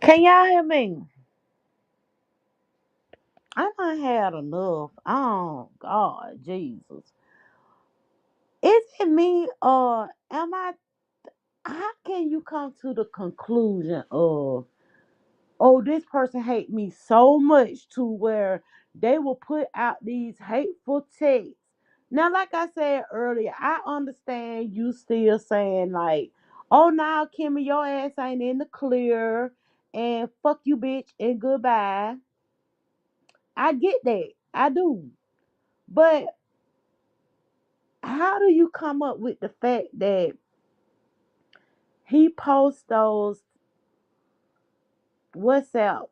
Can y'all hear me? I done had enough. Oh God, Jesus. Is it me or am I? How can you come to the conclusion of, oh, this person hate me so much to where they will put out these hateful texts? Now, like I said earlier, I understand you still saying like, oh, now Kimmy, your ass ain't in the clear, and fuck you, bitch, and goodbye. I get that. I do. But how do you come up with the fact that he posts those WhatsApp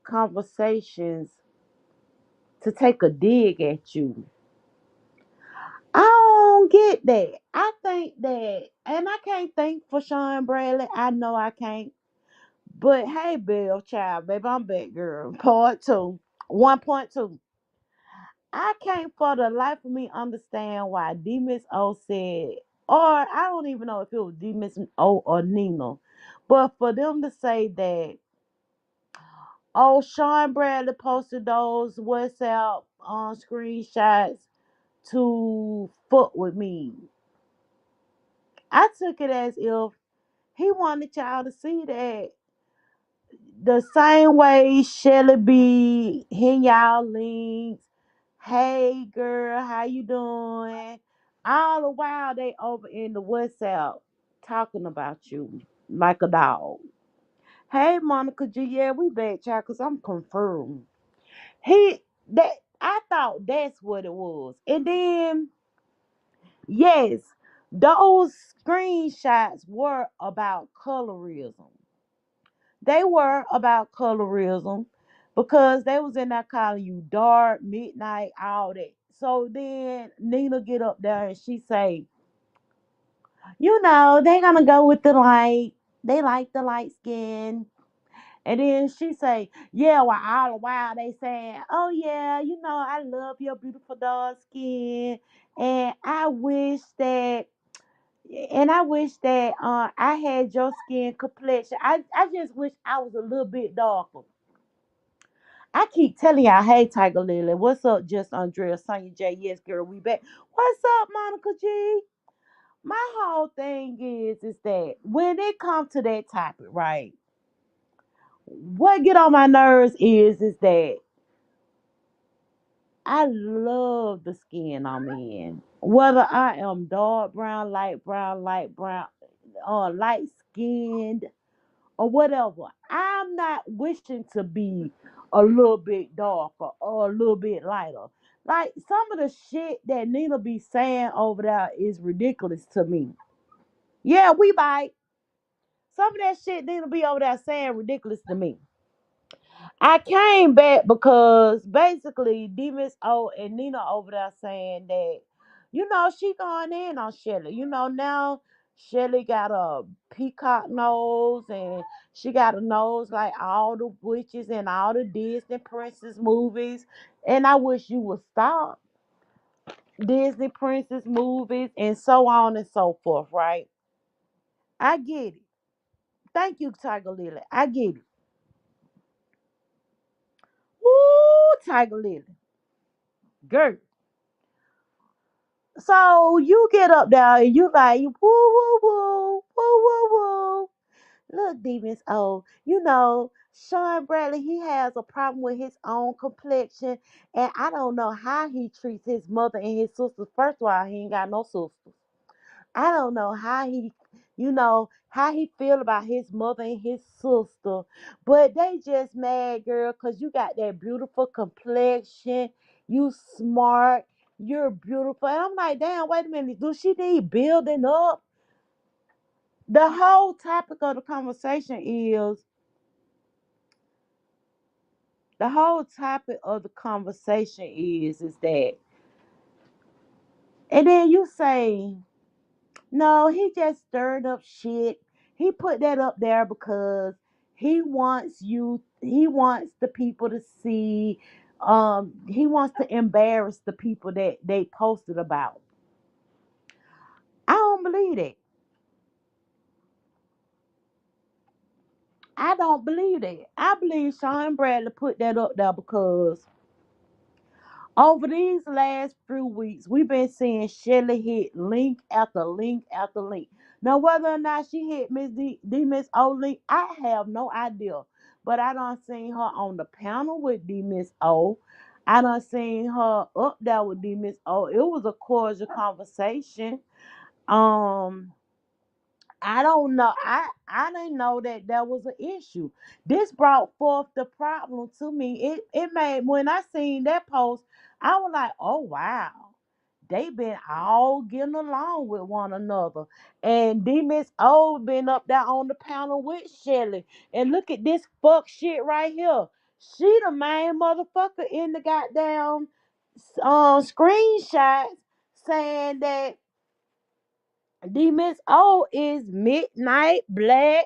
conversations to take a dig at you? I don't get that. I think that, and I can't think for Sean Bradley. I know I can't. But hey, Bill, child, baby, I'm back, girl. Part two, 1.2. I can't for the life of me understand why D Miss O said, or I don't even know if it was D Miss O or Nina, but for them to say that, oh, Sean Bradley posted those WhatsApp screenshots to fuck with me. I took it as if he wanted y'all to see that the same way Shelly be hitting y'all links. Hey girl, how you doing? All the while they over in the WhatsApp talking about you like a dog. Hey Monica G, yeah, we back, y'all, cause I'm confirmed. He that I thought that's what it was. And then yes, those screenshots were about colorism. They were about colorism because they was in there calling you dark, midnight, all that. So then Nina get up there and she say, they gonna go with the light. They like the light skin. And then she say, yeah, well, all the while they saying, oh yeah, I love your beautiful dark skin. And I wish that I had your skin complexion. I just wish I was a little bit darker. I keep telling y'all, hey Tiger Lily, what's up, just Andrea, Sonya J, yes girl, we back. What's up, Monica G? My whole thing is that when it comes to that topic, right? What get on my nerves is that I love the skin I'm in. Whether I am light brown, or light skinned, or whatever. I'm not wishing to be a little bit darker or a little bit lighter. Like some of the shit that Nina be saying over there is ridiculous to me. Yeah, we bite. Some of that shit Nina be over there saying ridiculous to me. I came back because basically D Miss O and Nina over there saying that, she going in on Shelly. Now Shelly got a peacock nose and she got a nose like all the witches and all the Disney princess movies. And I wish you would stop Disney princess movies and so on and so forth, right? I get it. Thank you, Tiger Lily. I get it. Woo, Tiger Lily. Girl. So you get up there and you like woo woo woo woo woo woo. Look, Demons. Oh, Sean Bradley. He has a problem with his own complexion, and I don't know how he treats his mother and his sisters. First of all, he ain't got no sisters. I don't know how he feel about his mother and his sister, but they just mad, girl, cause you got that beautiful complexion, you smart, you're beautiful, and I'm like, damn, wait a minute, do she need building up? The whole topic of the conversation is the whole topic of the conversation is that, and then you say. No, he just stirred up shit. He put that up there because he wants the people to see, he wants to embarrass the people that they posted about. I don't believe it. I don't believe that. I believe Sean Bradley put that up there because over these last few weeks, we've been seeing Shelly hit link after link after link. Now, whether or not she hit Miss O link, I have no idea. But I done seen her on the panel with D Miss O. I done seen her up there with D Miss O. It was a cordial conversation. Um, I don't know. I didn't know that that was an issue. This brought forth the problem to me. It made when I seen that post, I was like, oh wow, they been all getting along with one another. And D Miss O been up there on the panel with Shelly. And look at this fuck shit right here. She the main motherfucker in the goddamn screenshots saying that D Miss O is midnight black.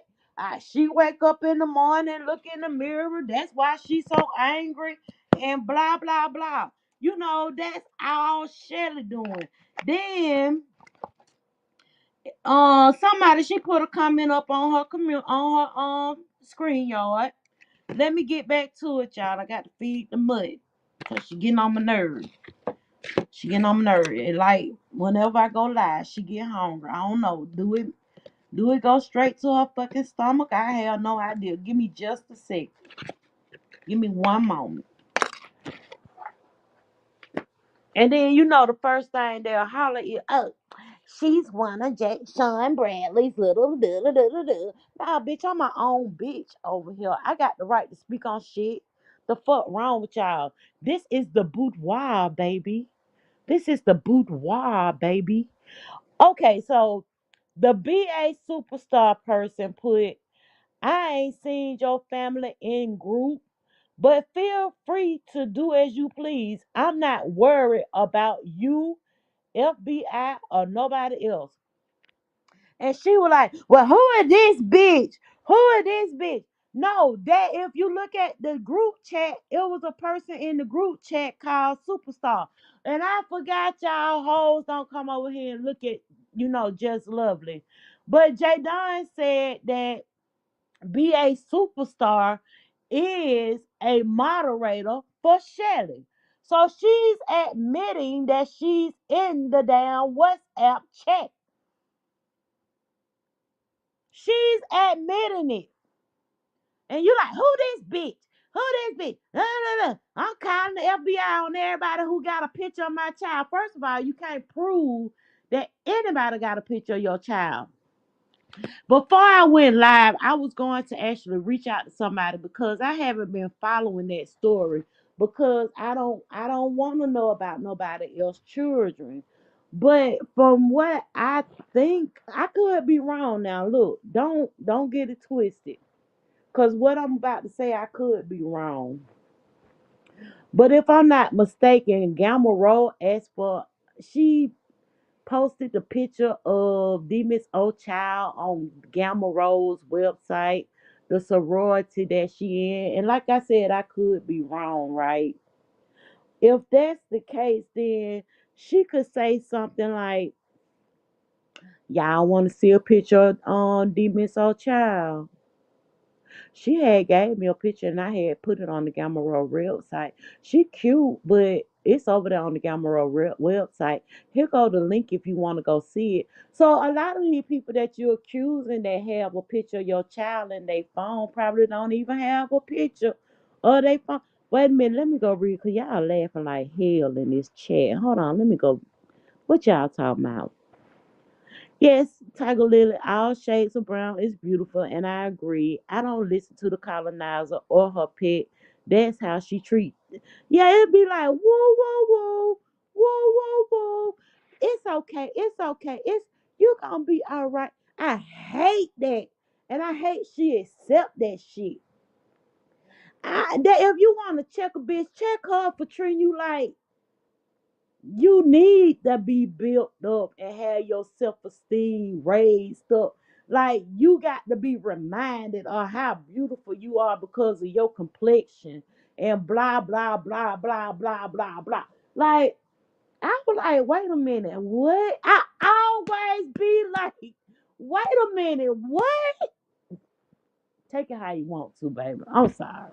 She wake up in the morning, look in the mirror. That's why she's so angry and blah blah blah. You know that's all Shelly doing. Then somebody she put a comment up on her on her screen yard. Let me get back to it, y'all. I got to feed the mud because she getting on my nerves. She getting on my nerves. Like whenever I go live, she get hungry. I don't know. Do it go straight to her fucking stomach? I have no idea. Give me just a sec. Give me one moment. And then you know the first thing they'll holler is, oh, she's one of Sean Bradley's little da. Nah, bitch, I'm my own bitch over here. I got the right to speak on shit. The fuck wrong with y'all? This is the boudoir, baby. This is the boudoir, baby. Okay, so the BA superstar person put, I ain't seen your family in group, but feel free to do as you please. I'm not worried about you, FBI, or nobody else. And she was like, well, who is this bitch? Who is this bitch? No, that if you look at the group chat, it was a person in the group chat called Superstar. And I forgot y'all hoes don't come over here and look at, just lovely. But Jay Don said that BA Superstar is a moderator for Shelly. So she's admitting that she's in the damn WhatsApp chat. She's admitting it. And you like, who this bitch? Who this bitch? I'm calling the FBI on everybody who got a picture of my child. First of all, you can't prove that anybody got a picture of your child. Before I went live, I was going to actually reach out to somebody because I haven't been following that story because I don't want to know about nobody else's children. But from what I think, I could be wrong now. Look, don't get it twisted. Cause what I'm about to say, I could be wrong. But if I'm not mistaken, Gamma Roll asked for she posted the picture of D Miss O Child on Gamma Rose website, the sorority that she in. And like I said, I could be wrong, right? If that's the case, then she could say something like, y'all want to see a picture on D Miss O Child? She had gave me a picture and I had put it on the Gamma Roll website. She cute, but it's over there on the Gamma Roll website. Here go the link if you want to go see it. So a lot of these people that you're accusing that have a picture of your child in their phone probably don't even have a picture of their phone. Wait a minute, let me go read because y'all laughing like hell in this chat. Hold on, let me go. What y'all talking about? Yes, Tiger Lily, all shades of brown is beautiful, and I agree. I don't listen to the colonizer or her pet. That's how she treats. Yeah, it'd be like, whoa, whoa, whoa, whoa, whoa, whoa. It's okay. It's okay. You gonna be all right. I hate that, and I hate she accept that shit. That if you want to check a bitch, check her for treating you like you need to be built up and have your self-esteem raised up. Like you got to be reminded of how beautiful you are because of your complexion and blah blah blah blah blah blah blah. Like I was like, wait a minute, what? I always be like, wait a minute, what? Take it how you want to, baby. I'm sorry.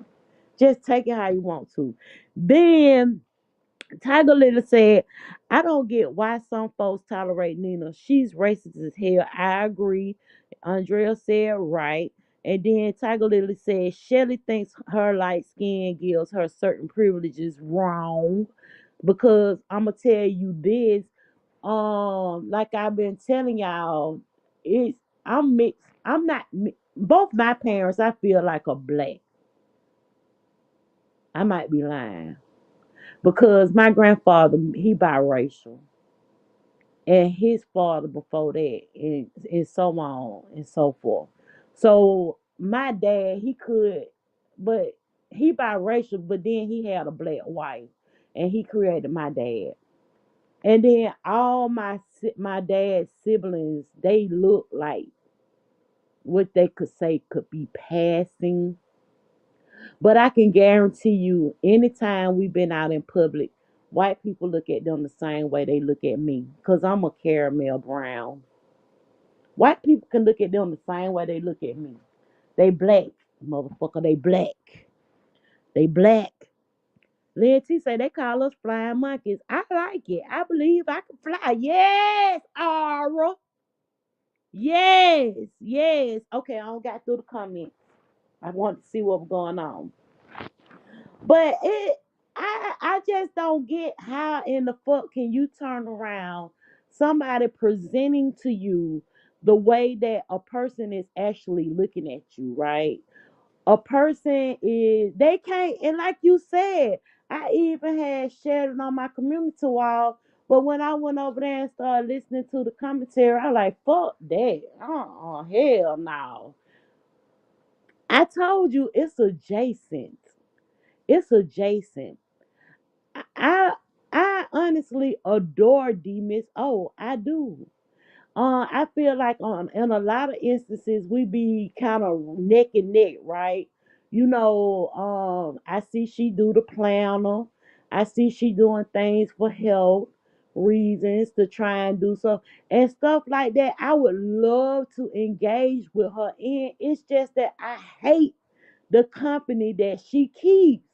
Just take it how you want to. Then Tiger Lily said, I don't get why some folks tolerate Nina. She's racist as hell. I agree. Andrea said right. And then Tiger Lily said, Shelly thinks her light skin gives her certain privileges. Wrong. Because I'ma tell you this, like I've been telling y'all, it's I'm mixed. I'm not both my parents I feel like are black. I might be lying. Because my grandfather, he biracial. And his father before that, and so on and so forth. So my dad, he could, but he biracial, but then he had a black wife, and he created my dad. And then all my dad's siblings, they look like what they could say could be passing. But I can guarantee you, anytime we've been out in public, white people look at them the same way they look at me, cause I'm a caramel brown. White people can look at them the same way they look at me. They black, motherfucker. They black. They black. Lynn T say they call us flying monkeys. I like it. I believe I can fly. Yes, Aura. Yes, yes. Okay, I don't got through the comments. I want to see what was going on. But I just don't get how in the fuck can you turn around somebody presenting to you the way that a person is actually looking at you, right? A person is they can't, and like you said, I even had shared it on my community wall. But when I went over there and started listening to the commentary, I like, fuck that. Hell no. I told you it's adjacent. It's adjacent. I I honestly adore D Miss O. I do. I feel like on in a lot of instances we be kind of neck and neck, right? I see she do the planner. I see she doing things for health reasons to try and do so and stuff like that. I would love to engage with her in. It's just that I hate the company that she keeps.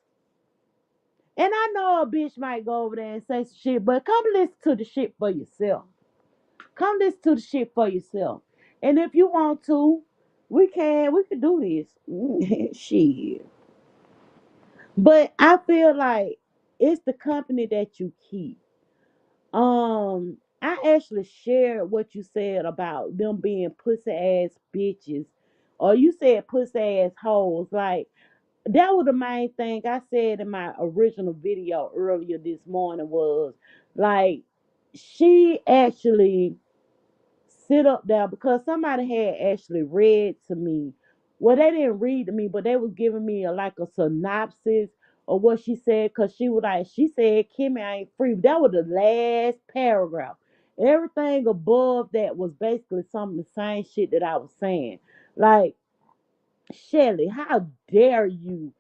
And I know a bitch might go over there and say some shit, but come listen to the shit for yourself. Come listen to the shit for yourself. And if you want to, we can do this. Shit. But I feel like it's the company that you keep. I actually shared what you said about them being pussy ass bitches. Or you said pussy ass hoes. Like that was the main thing I said in my original video earlier this morning was like she actually sit up there because somebody had actually read to me. Well, they didn't read to me, but they was giving me like a synopsis of what she said because she said Kimmy ain't free. That was the last paragraph. Everything above that was basically some of the same shit that I was saying. Like Shelly, how dare you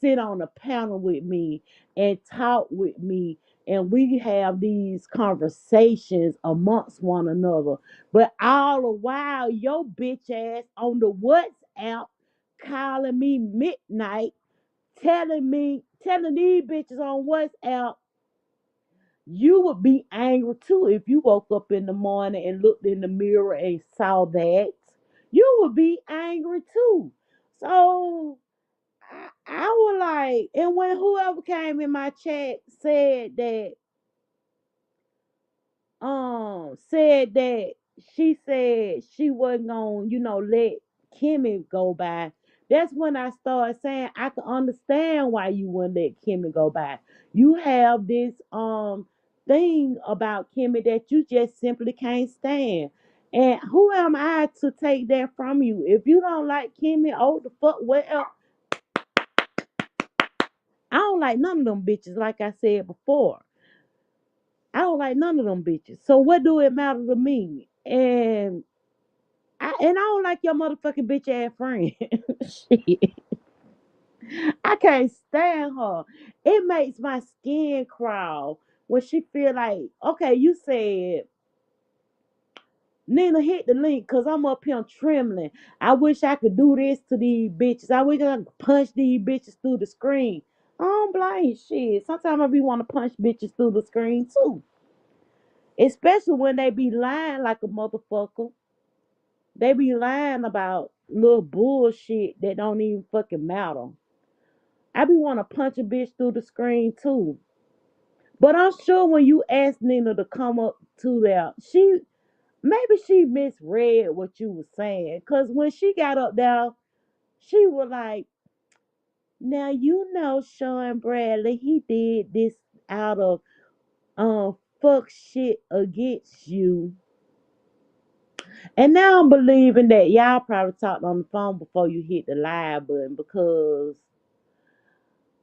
sit on a panel with me and talk with me and we have these conversations amongst one another. But all the while, your bitch ass on the WhatsApp calling me midnight, telling these bitches on WhatsApp, you would be angry too if you woke up in the morning and looked in the mirror and saw that. You would be angry too. So I was like, and when whoever came in my chat said that she said she wasn't gonna, let Kimmy go by. That's when I started saying I can understand why you wouldn't let Kimmy go by. You have this thing about Kimmy that you just simply can't stand. And who am I to take that from you? If you don't like Kimmy, oh the fuck well, I don't like none of them bitches, like I said before. I don't like none of them bitches. So what do it matter to me? And I don't like your motherfucking bitch ass friend. Shit. I can't stand her. It makes my skin crawl when she feel like, okay, you said Nina, hit the link because I'm up here trembling. I wish I could do this to these bitches. I wish I could punch these bitches through the screen. I don't blame shit. Sometimes I be want to punch bitches through the screen too. Especially when they be lying like a motherfucker. They be lying about little bullshit that don't even fucking matter. I be want to punch a bitch through the screen too. But I'm sure when you ask Nina to come up to there, maybe she misread what you was saying. Cause when she got up there, she was like, now you know Sean Bradley, he did this out of fuck shit against you. And now I'm believing that y'all probably talked on the phone before you hit the live button because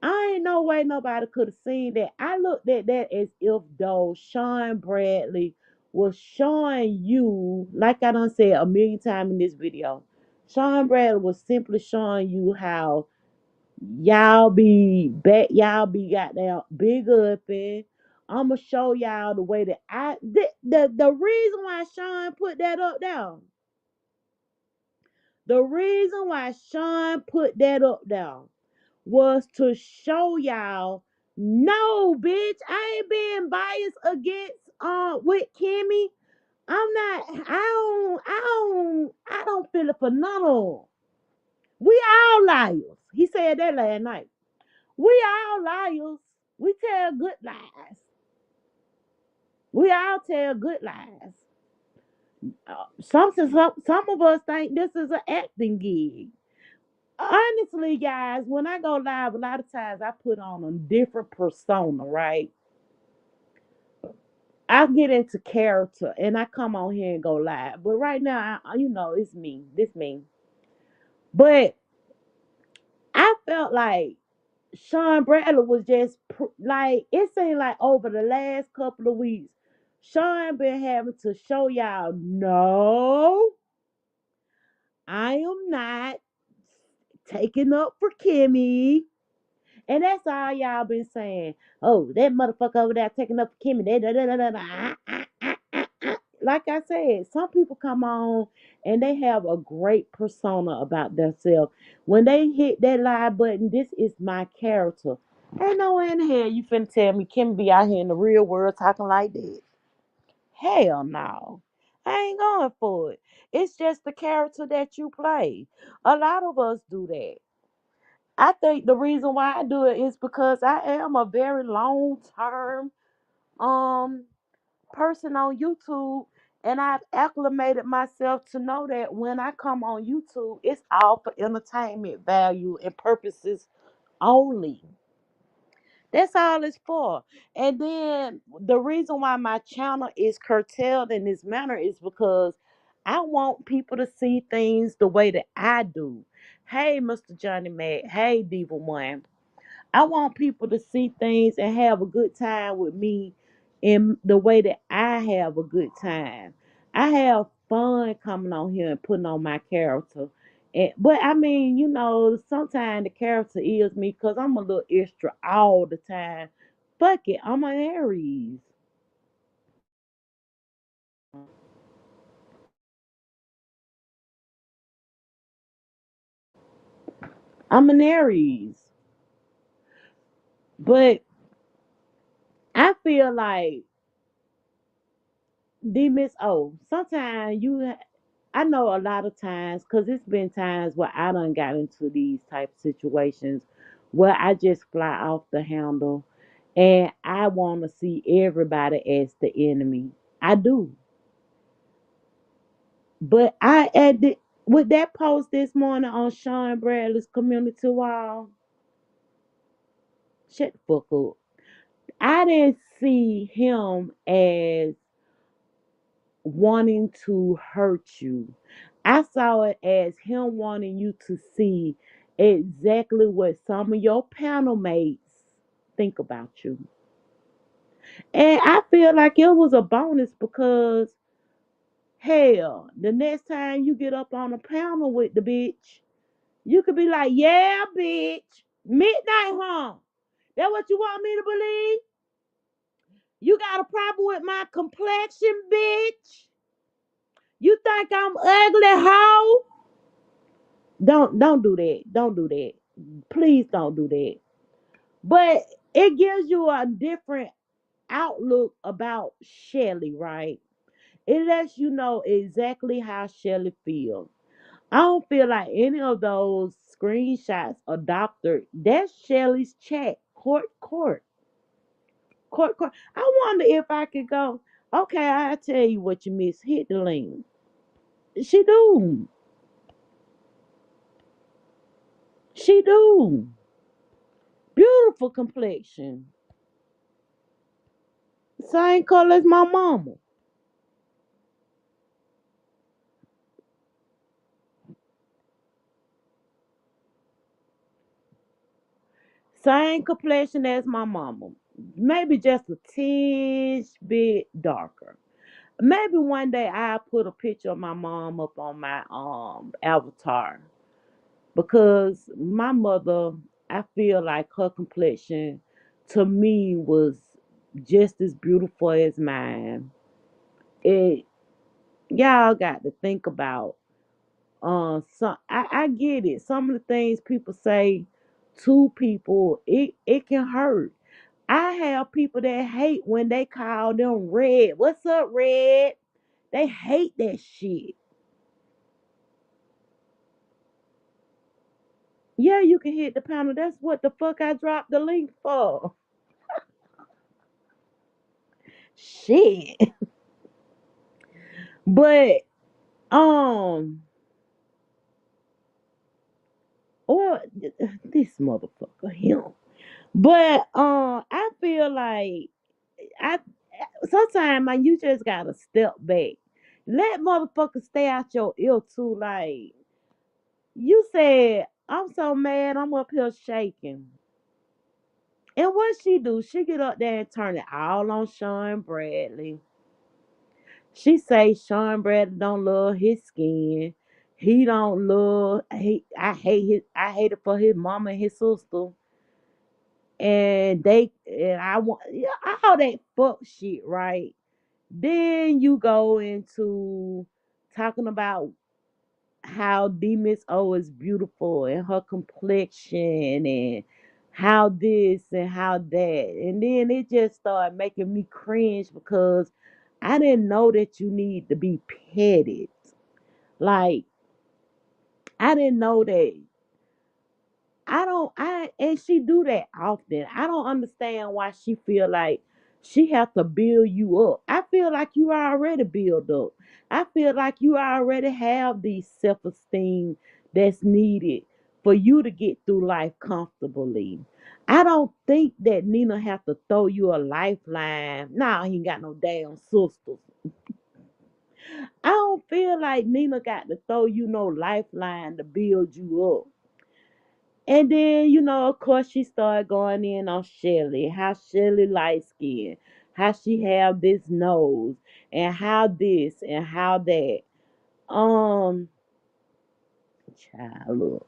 I ain't no way nobody could have seen that. I looked at that as if though Sean Bradley was showing you, like I done said a million times in this video, Sean Bradley was simply showing you how y'all be goddamn big up and I'ma show y'all the way that the reason why Sean put that up there. The reason why Sean put that up there was to show y'all, no, bitch, I ain't being biased against with Kimmy. I'm not. I don't feel it for none of them. We all liars. He said that last night. We all liars. We tell good lies. We all tell good lies. Some of us think this is an acting gig. Honestly, guys, when I go live, a lot of times I put on a different persona, right? I get into character and I come on here and go live. But right now, it's me. This me. But I felt like Sean Bradley was just like, it seemed like over the last couple of weeks, Sean been having to show y'all, no, I am not taking up for Kimmy. And that's all y'all been saying. Oh, that motherfucker over there taking up for Kimmy. Like I said, some people come on and they have a great persona about themselves. When they hit that live button, this is my character. Ain't no way in the hell you finna tell me Kim be out here in the real world talking like that. Hell no. I ain't going for it. It's just the character that you play. A lot of us do that. I think the reason why I do it is because I am a very long term um person on YouTube, and I've acclimated myself to know that when I come on YouTube, it's all for entertainment value and purposes only. That's all it's for. And then the reason why my channel is curtailed in this manner is because I want people to see things the way that I do. Hey, Mr. Johnny Mac. Hey, Diva One. I want people to see things and have a good time with me in the way that I have a good time. I have fun coming on here and putting on my character. But I mean, sometimes the character is me because I'm a little extra all the time. Fuck it, I'm an Aries. I'm an Aries. But I feel like D Miss O, sometimes I know a lot of times, because it's been times where I done got into these type of situations where I just fly off the handle and I want to see everybody as the enemy. I do. But with that post this morning on Sean Bradley's community wall, shut the fuck up. I didn't see him as wanting to hurt you. I saw it as him wanting you to see exactly what some of your panel mates think about you. And I feel like it was a bonus because, hell, the next time you get up on a panel with the bitch, you could be like, yeah, bitch, midnight, huh? That what you want me to believe? You got a problem with my complexion, bitch? You think I'm ugly, hoe? Don't do that. Don't do that. Please don't do that. But it gives you a different outlook about Shelly, right? It lets you know exactly how Shelly feels. I don't feel like any of those screenshots are doctored. That's Shelly's chat. Court. I wonder if I could go, okay, I'll tell you what you miss. Hit the link. She do. She do. Beautiful complexion. Same color as my mama. Same complexion as my mama. Maybe just a tinge bit darker. Maybe one day I'll put a picture of my mom up on my avatar. Because my mother, I feel like her complexion to me was just as beautiful as mine. It Y'all got to think about some I get it. Some of the things people say to people, it can hurt. I have people that hate when they call them red. What's up, red? They hate that shit. Yeah, you can hit the panel. That's what the fuck I dropped the link for. Shit. But um or this motherfucker him. But I feel like I sometimes man, you just gotta step back. Let motherfuckers stay out your ear too. Like you said, I'm so mad. I'm up here shaking. And what she do? She get up there and turn it all on Sean Bradley. She say Sean Bradley don't love his skin. He don't love. I hate it for his mama and his sister. And I want, yeah, all that fuck shit, right? Then you go into talking about how D Miss O is beautiful and her complexion and how this and how that. And then it just started making me cringe because I didn't know that you need to be petted. Like, I didn't know that. And she do that often. I don't understand why she feel like she have to build you up. I feel like you are already built up. I feel like you already have the self-esteem that's needed for you to get through life comfortably. I don't think that Nina have to throw you a lifeline. Nah, he ain't got no damn sisters. I don't feel like Nina got to throw you no lifeline to build you up. And then, of course, she started going in on Shelly, how Shelly light skin, how she have this nose, and how this and how that. Um, Child, look,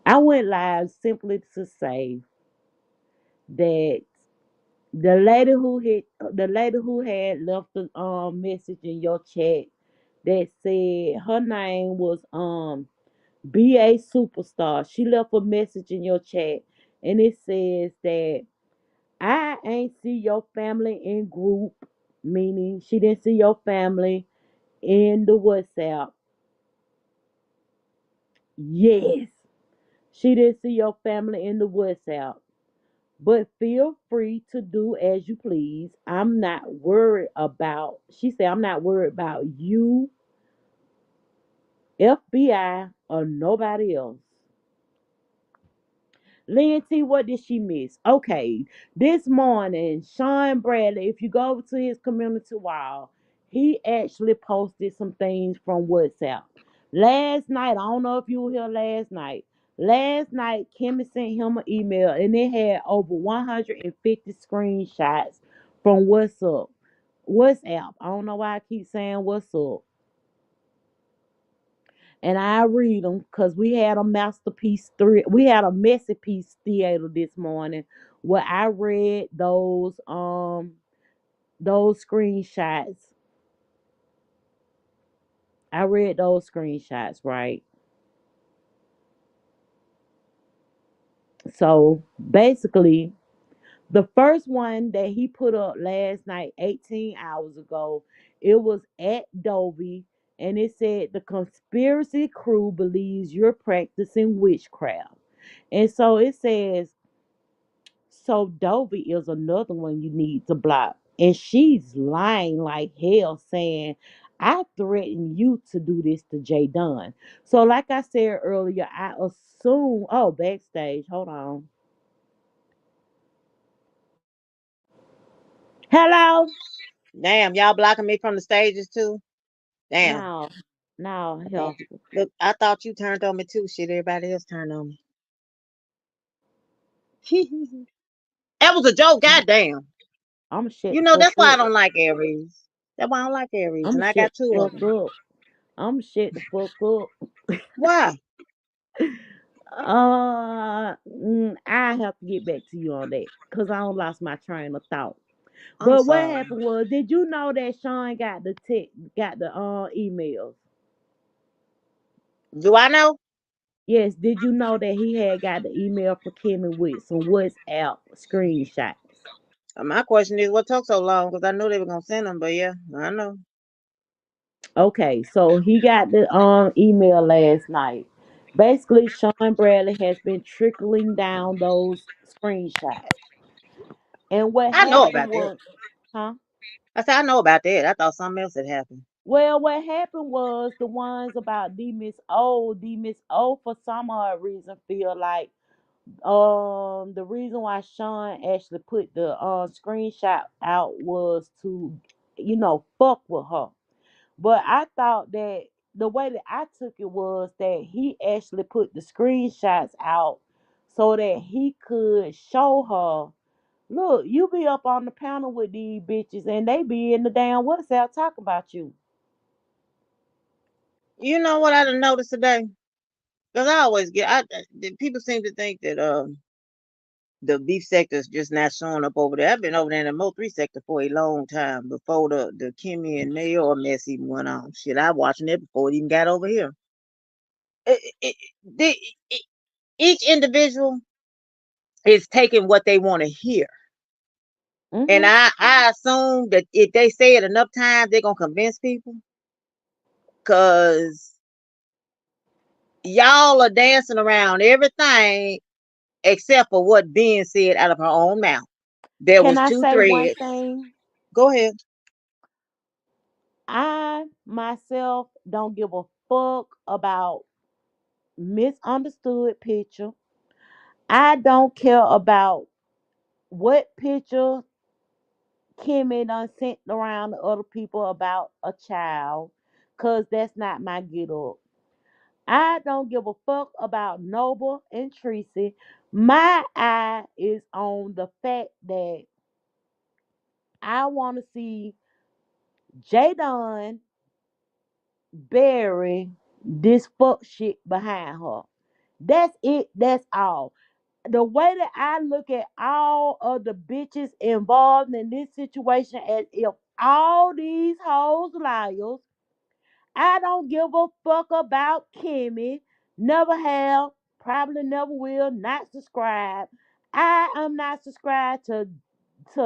I went live simply to say that the lady who had left the message in your chat that said her name was BA Superstar. She left a message in your chat, and it says that I ain't see your family in group, meaning she didn't see your family in the WhatsApp. Yes, she didn't see your family in the WhatsApp. But feel free to do as you please. I'm not worried about, she said, I'm not worried about you, FBI, or nobody else. Lynn T, what did she miss? Okay, this morning, Sean Bradley, if you go over to his community wall, he actually posted some things from WhatsApp. Last night, I don't know if you were here last night. Last night, Kimmy sent him an email and it had over 150 screenshots from WhatsApp. I don't know why I keep saying what's up. And I read them because we had a masterpiece three. We had a Messipiece theater this morning where I read those. those screenshots. I read those screenshots, right? So basically, the first one that he put up last night, 18 hours ago, it was at Dovey, and it said the conspiracy crew believes you're practicing witchcraft. And so it says, so Dovey is another one you need to block. And she's lying like hell, saying, I threatened you to do this to Jay Dunn. So, like I said earlier, I assume, oh, backstage, hold on. Hello? Damn, y'all blocking me from the stages too. Damn. No, no, I here. thought you look. I thought you turned on me too. Shit, everybody else turned on me. That was a joke. I'm, Goddamn. I'm shut You the know fuck that's why I up. don't like Aries. That's why I don't like Aries, I'm and I shut got two the of fuck them. up. I'm shut the fuck up. Why? I have to get back to you on that because I don't lost my train of thought. I'm But what sorry. happened was, did you know that Sean got the got the emails? Do I know? Yes, did you know that he had got the email for Kimmy with some WhatsApp screenshots? My question is, what took so long? Because I knew they were gonna send them, but yeah, I know. Okay, so he got the email last night. Basically, Sean Bradley has been trickling down those screenshots. And what I know happened about that. was, huh? I said I know about that. I thought something else had happened. Well, what happened was the ones about D Miss O for some odd reason feel like the reason why Sean actually put the screenshot out was to, fuck with her. But I thought that the way that I took it was that he actually put the screenshots out so that he could show her, look, you be up on the panel with these bitches and they be in the damn WhatsApp talking about you. You know what I done noticed today? Because I always get, people seem to think that the beef sector's just not showing up over there. I've been over there in the Mo 3 sector for a long time before the Kimmy and Mayor mess even went on. Shit, I watching it before it even got over here. It, it, the, it, each individual is taking what they want to hear. And Mm-hmm. I assume that if they say it enough times, they're going to convince people. Because y'all are dancing around everything except for what being said out of her own mouth. There Can was I two say one threads. thing? Go ahead. I myself don't give a fuck about misunderstood picture. I don't care about what picture Kimmy done sent around to other people about a child, cause that's not my get up. I don't give a fuck about Noble and Tracy. My eye is on the fact that I want to see Jadon bury this fuck shit behind her. That's it. That's all. The way that I look at all of the bitches involved in this situation as if all these hoes liars. I don't give a fuck about Kimmy. Never have, probably never will, not subscribe. I am not subscribed to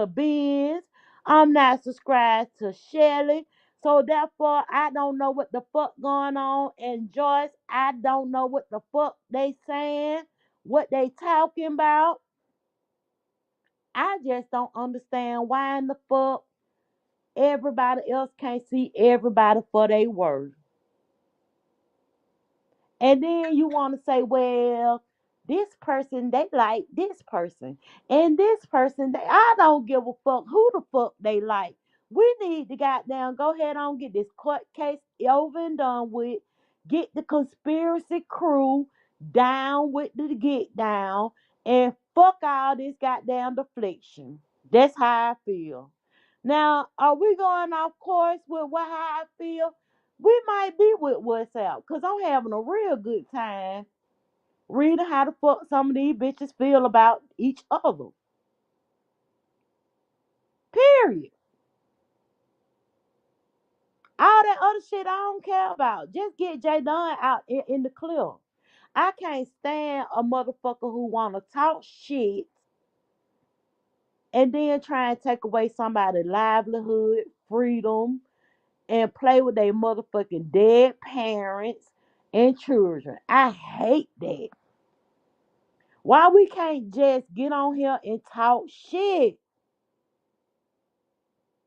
Benz. I'm not subscribed to Shelly. So therefore, I don't know what the fuck going on. And Joyce, I don't know what the fuck they saying, what they talking about. I just don't understand why in the fuck everybody else can't see everybody for their worth. And then you want to say, well, this person, they like this person. And this person, I don't give a fuck who the fuck they like. We need to goddamn go ahead on get this court case over and done with. Get the conspiracy crew down with the get down. And fuck all this goddamn deflection. That's how I feel. Now, are we going off course with how I feel? We might be with WhatsApp because I'm having a real good time reading how the fuck some of these bitches feel about each other. Period. that other shit I don't care about. Just get Jay Dunn out in the clear. I can't stand a motherfucker who wanna talk shit and then try and take away somebody's livelihood, freedom, and play with their motherfucking dead parents and children. I hate that. Why we can't just get on here and talk shit?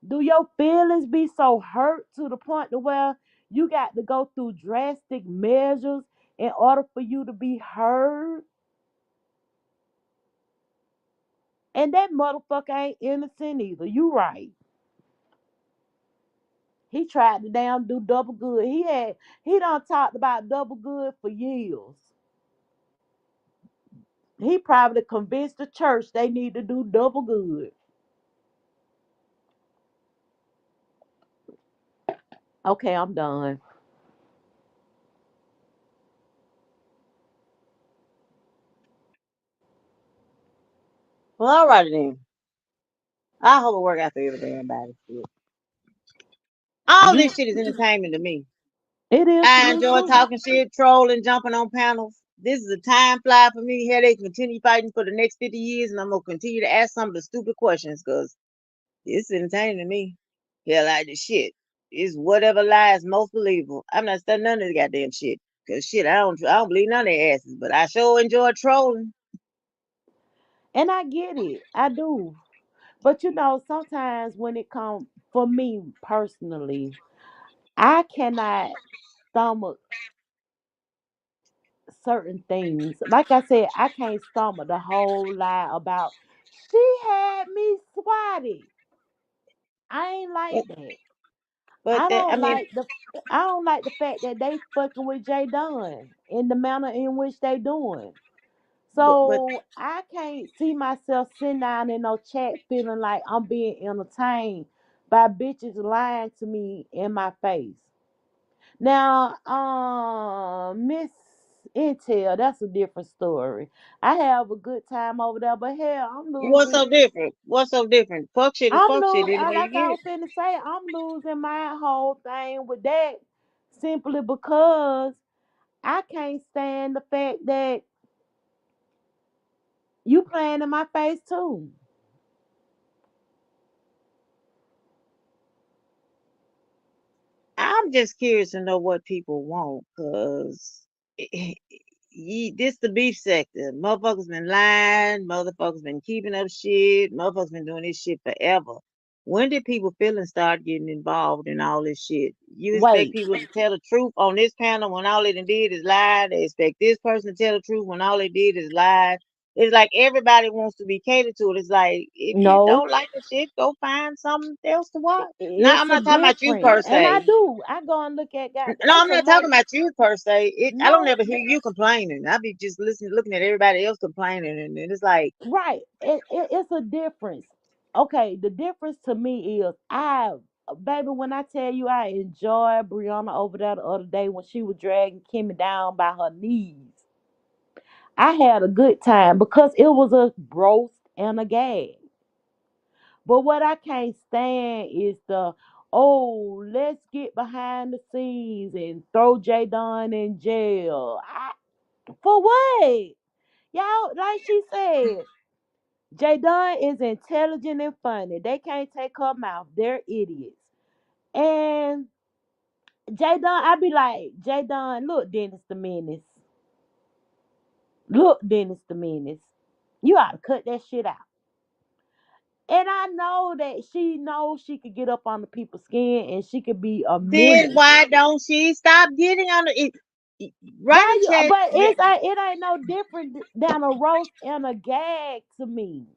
Do your feelings be so hurt to the point to where you got to go through drastic measures in order for you to be heard? And that motherfucker ain't innocent either. You right. He tried to damn do double good. He done talked about double good for years. He probably convinced the church they need to do double good. Okay, I'm done. Well, all right then. I hope it work out for everybody. Shit. All You this shit is entertainment to me. it is to I me enjoy too. talking shit, trolling, jumping on panels. This is a time fly for me. Here they continue fighting for the next 50 years, and I'm gonna continue to ask some of the stupid questions because it's entertaining to me. Hell, like the shit. It's whatever lies most believable. I'm not studying none of the goddamn shit. Cause shit, I don't believe none of their asses. But I sure enjoy trolling. And I get it. I do. But sometimes when it comes for me personally, I cannot stomach certain things. Like I said, I can't stomach the whole lie about she had me swatted. I ain't But, like that. but I I don't mean, like the I don't like the fact that they fucking with Jay Dunn in the manner in which they doing. but So I can't see myself sitting down in no chat feeling like I'm being entertained by bitches lying to me in my face. Now, Miss Intel, that's a different story. I have a good time over there, but hell, I'm what's losing. so different? What's so different? Fuck shit is I'm fuck shit losing. anyway you Like I get. was finna say, I'm losing my whole thing with that simply because I can't stand the fact that you playing in my face too. I'm just curious to know what people want, cause this the beef sector. Motherfuckers been lying. Motherfuckers been keeping up shit. Motherfuckers been doing this shit forever. When did people feelings start getting involved in all this shit? You expect Wait, people to tell the truth on this panel when all they done did is lie. They expect this person to tell the truth when all they did is lie. It's like everybody wants to be catered to. It's like if you no, don't like the shit, go find something else to watch. Now I'm it's a not talking about you difference, per and I se. do. I go and look at God. No, I'm It's a not talking no, about you per se. I don't no, ever hear you complaining. I be just listening, looking at everybody else complaining, and it's like, right. It's a difference. Okay, the difference to me is baby, when I tell you I enjoyed Brianna over there the other day when she was dragging Kimmy down by her knees. I had a good time because it was a roast and a gag. But what I can't stand is let's get behind the scenes and throw J Don in jail. For what? Y'all, like she said, J Don is intelligent and funny. They can't take her mouth. They're idiots. And J Don, I be like, J Don, look, Dennis the Menace. Look, Dennis the Menace. You ought to cut that shit out. And I know that she knows she could get up on the people's skin and she could be a then menace. why don't she stop getting on write Why a you? check? But it ain't no different than a roast and a gag to me.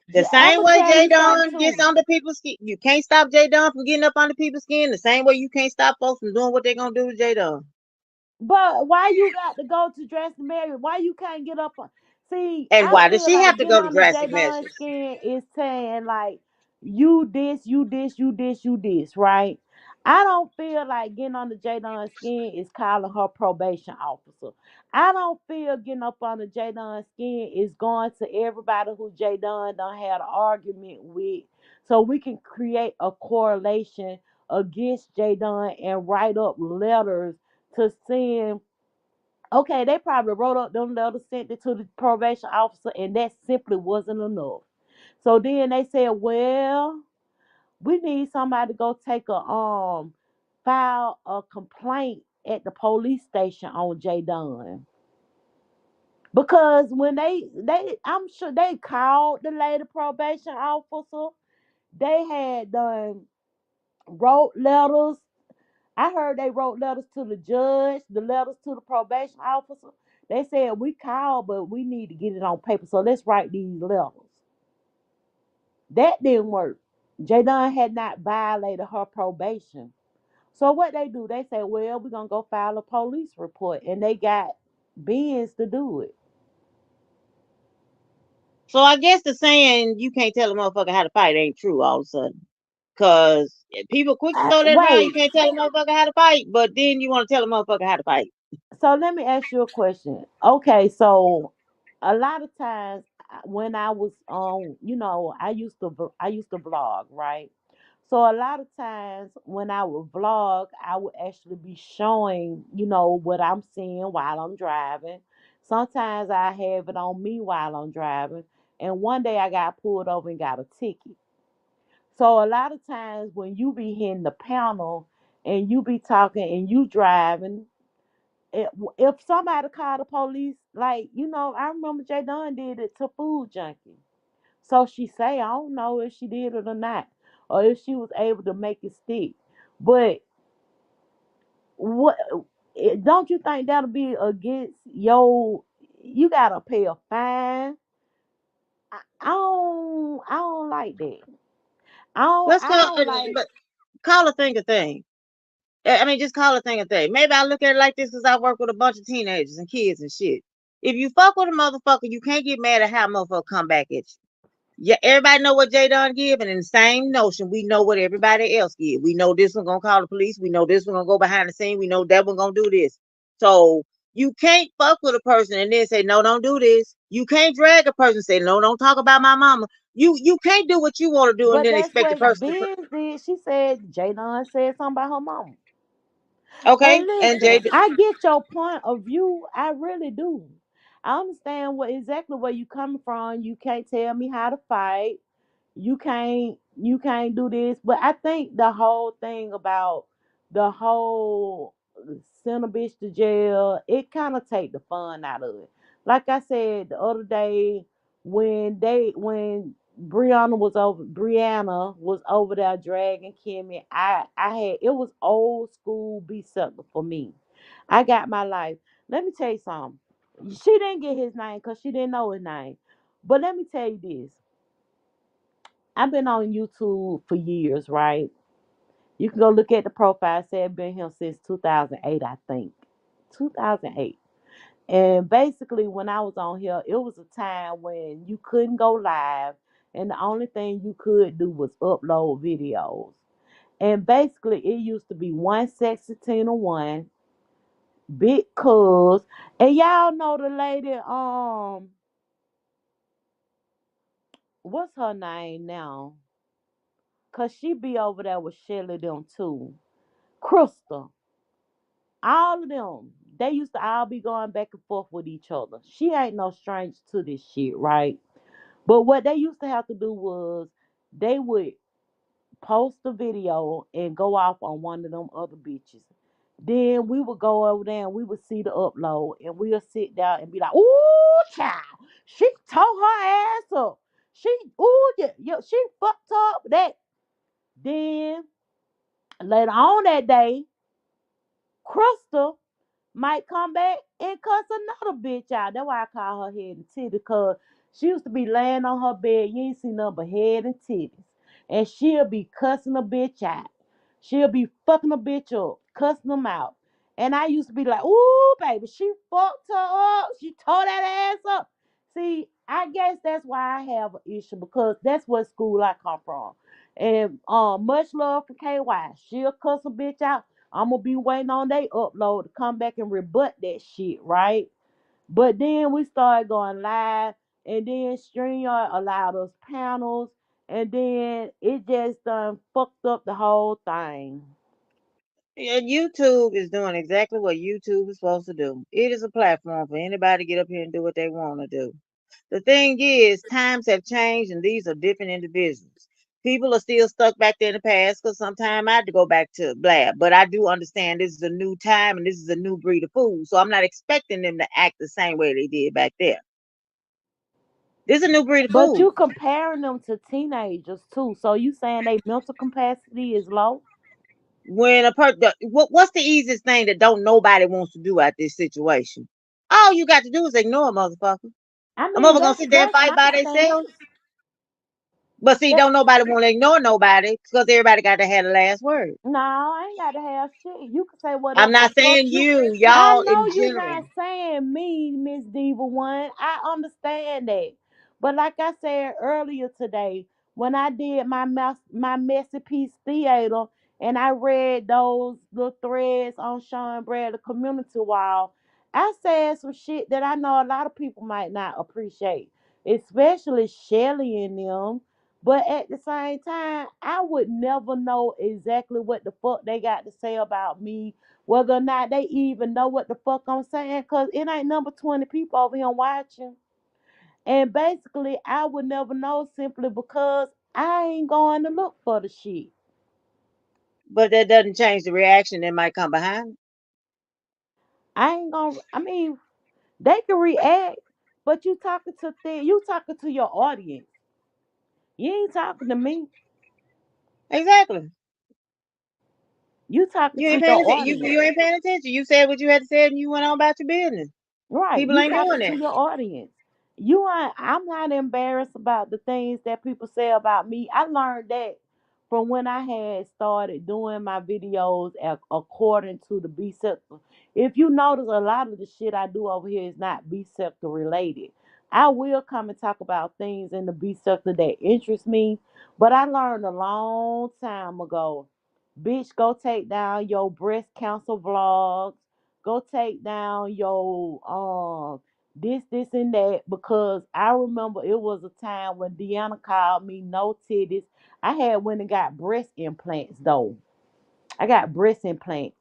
The I'm same gonna way tell Jay you something Don gets too. under people's skin. You can't stop Jay Don from getting up under people's skin. The same way you can't stop folks from doing what they're gonna do to Jay Don. But why you got to go to dress Mary? Why you can't get up on? See, And I why does feel she have like to getting go to under J drastic Don's measures? skin is saying like you this, you this, you this, you this, right? I don't feel like getting under J Don's skin is calling her probation officer. I don't feel getting up under J Don's skin is going to everybody who J Don done had an argument with, so we can create a correlation against Jadon and write up letters to send. Okay, they probably wrote up them letters, sent it to the probation officer, and that simply wasn't enough. So then they said, well, we need somebody to go take a file a complaint at the police station on J Dunn. Because when they I'm sure they called the lady probation officer. They had done wrote letters. I heard they wrote letters to the judge, the letters to the probation officer. They said we called, but we need to get it on paper. So let's write these letters. That didn't work. Jadon had not violated her probation. So what they do, they say, well, we're gonna go file a police report, and they got beings to do it. So I guess the saying you can't tell a motherfucker how to fight ain't true all of a sudden. Cause people quick to throw that around. You Wait, can't tell a motherfucker how to fight, but then you want to tell a motherfucker how to fight. so let me ask you a question. Okay, so a lot of times when I was on, I used to vlog, right? So a lot of times when I would vlog, I would actually be showing, what I'm seeing while I'm driving. Sometimes I have it on me while I'm driving. And one day I got pulled over and got a ticket. So a lot of times when you be hitting the panel and you be talking and you driving, if somebody called the police, like, I remember Jay Dunn did it to Food Junkie. So she say, I don't know if she did it or not, or if she was able to make it stick. But what don't you think that'll be against your? You gotta pay a fine. I don't like that. I don't Let's I call, don't like. but call a thing a thing. I mean, just call a thing a thing. Maybe I look at it like this because I work with a bunch of teenagers and kids and shit. If you fuck with a motherfucker, you can't get mad at how a motherfucker come back at you. Yeah, everybody know what Jay Don give, and in the same notion, we know what everybody else give. We know this one gonna call the police. We know this one gonna go behind the scene. We know that one gonna do this. So you can't fuck with a person and then say no, don't do this. You can't drag a person and say no, don't talk about my mama. You can't do what you want to do and But then that's expect the what person to. Biz did. She said Jadon said something about her mama. Okay, And and Jay. listen, I get your point of view. I really do. I understand what exactly where you coming from. You can't tell me how to fight. You can't do this. But I think the whole thing about the whole send a bitch to jail, it kind of take the fun out of it. Like I said the other day, when Brianna was over there dragging Kimmy, I had, it was old school be something for me. I got my life. Let me tell you something. She didn't get his name because she didn't know his name. But let me tell you this. I've been on YouTube for years, right? You can go look at the profile. Say I've been here since 2008, I think. 2008. And basically, when I was on here, it was a time when you couldn't go live, and the only thing you could do was upload videos. And basically, it used to be one sexy Tina one, big cuz, and y'all know the lady. What's her name now? Cause she be over there with Shelly them too. Crystal, all of them, they used to all be going back and forth with each other. She ain't no stranger to this shit, right? But what they used to have to do was they would post a video and go off on one of them other bitches. Then we would go over there and we would see the upload and we'll sit down and be like, ooh, child, she tore her ass up. She, ooh, yeah, yeah, she fucked up that. Then later on that day, Crystal might come back and cuss another bitch out. That's why I call her head and titty, because she used to be laying on her bed. You ain't see nothing but head and titties. And she'll be cussing a bitch out. She'll be fucking a bitch up, cussing them out. And I used to be like, ooh, baby, she fucked her up. She tore that ass up. See, I guess that's why I have an issue, because that's what school I come from. And much love for KY. She'll cuss a bitch out. I'm gonna be waiting on they upload to come back and rebut that shit, right? But then we started going live, and then StreamYard allowed us panels, and then it just fucked up the whole thing. Yeah, YouTube is doing exactly what YouTube is supposed to do. It is a platform for anybody to get up here and do what they want to do. The thing is, times have changed and these are different individuals. People are still stuck back there in the past because sometimes I had to go back to blab. But I do understand this is a new time and this is a new breed of food. So I'm not expecting them to act the same way they did back there. This is a new breed of But food. you comparing them to teenagers too, so you saying they mental capacity is low? When what's the easiest thing that don't nobody wants to do at this situation? All you got to do is ignore a motherfucker. I A mean, motherfucker gonna that's sit there and that's fight my by stance. themselves. But see, That don't nobody want to ignore nobody because everybody got to have the last word. no, I ain't got to have shit. You can say I'm whatever the not fuck saying you. you, I y'all know in you general. not saying me, Miss Diva One. I understand that, but like I said earlier today, when I did my Messipiece theater and I read those little threads on Sean Bradley community wall, I said some shit that I know a lot of people might not appreciate, especially Shelly and them. But at the same time, I would never know exactly what the fuck they got to say about me, whether or not they even know what the fuck I'm saying, because it ain't number 20 people over here watching. And basically, I would never know simply because I ain't going to look for the shit. But that doesn't change the reaction that might come behind. I ain't gonna, I mean, they can react, but you talking to your audience. You ain't talking to me. Exactly. You talking You to ain't your paying attention. audience. You ain't paying attention. You said what you had to say and you went on about your business. Right. People You ain't talking doing to that. your audience. I'm not embarrassed about the things that people say about me. I learned that from when I had started doing my videos according to the B sector. If you notice, a lot of the shit I do over here is not B sector related. I will come and talk about things in the B sector that interest me, but I learned a long time ago, bitch, go take down your breast cancer vlogs. Go take down your this and that, because I remember it was a time when Deanna called me no titties. I had went and got breast implants though. I got breast implants.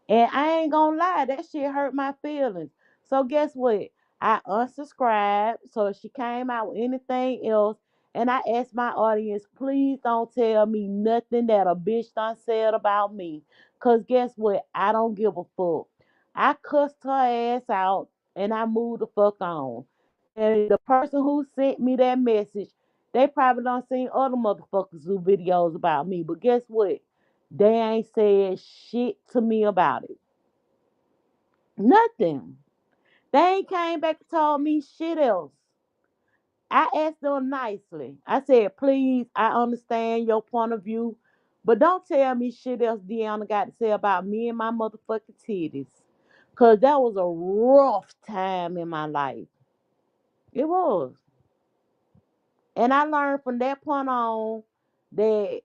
And I ain't gonna lie, that shit hurt my feelings. So guess what? I unsubscribed. So if she came out with anything else, and I asked my audience, please don't tell me nothing that a bitch done said about me. Cause guess what? I don't give a fuck. I cussed her ass out and I moved the fuck on. And the person who sent me that message, they probably done seen other motherfuckers do videos about me. But guess what? They ain't said shit to me about it. Nothing. They ain't came back and told me shit else. I asked them nicely. I said, please, I understand your point of view, but don't tell me shit else Deanna got to say about me and my motherfucking titties. Cause that was a rough time in my life. It was. And I learned from that point on that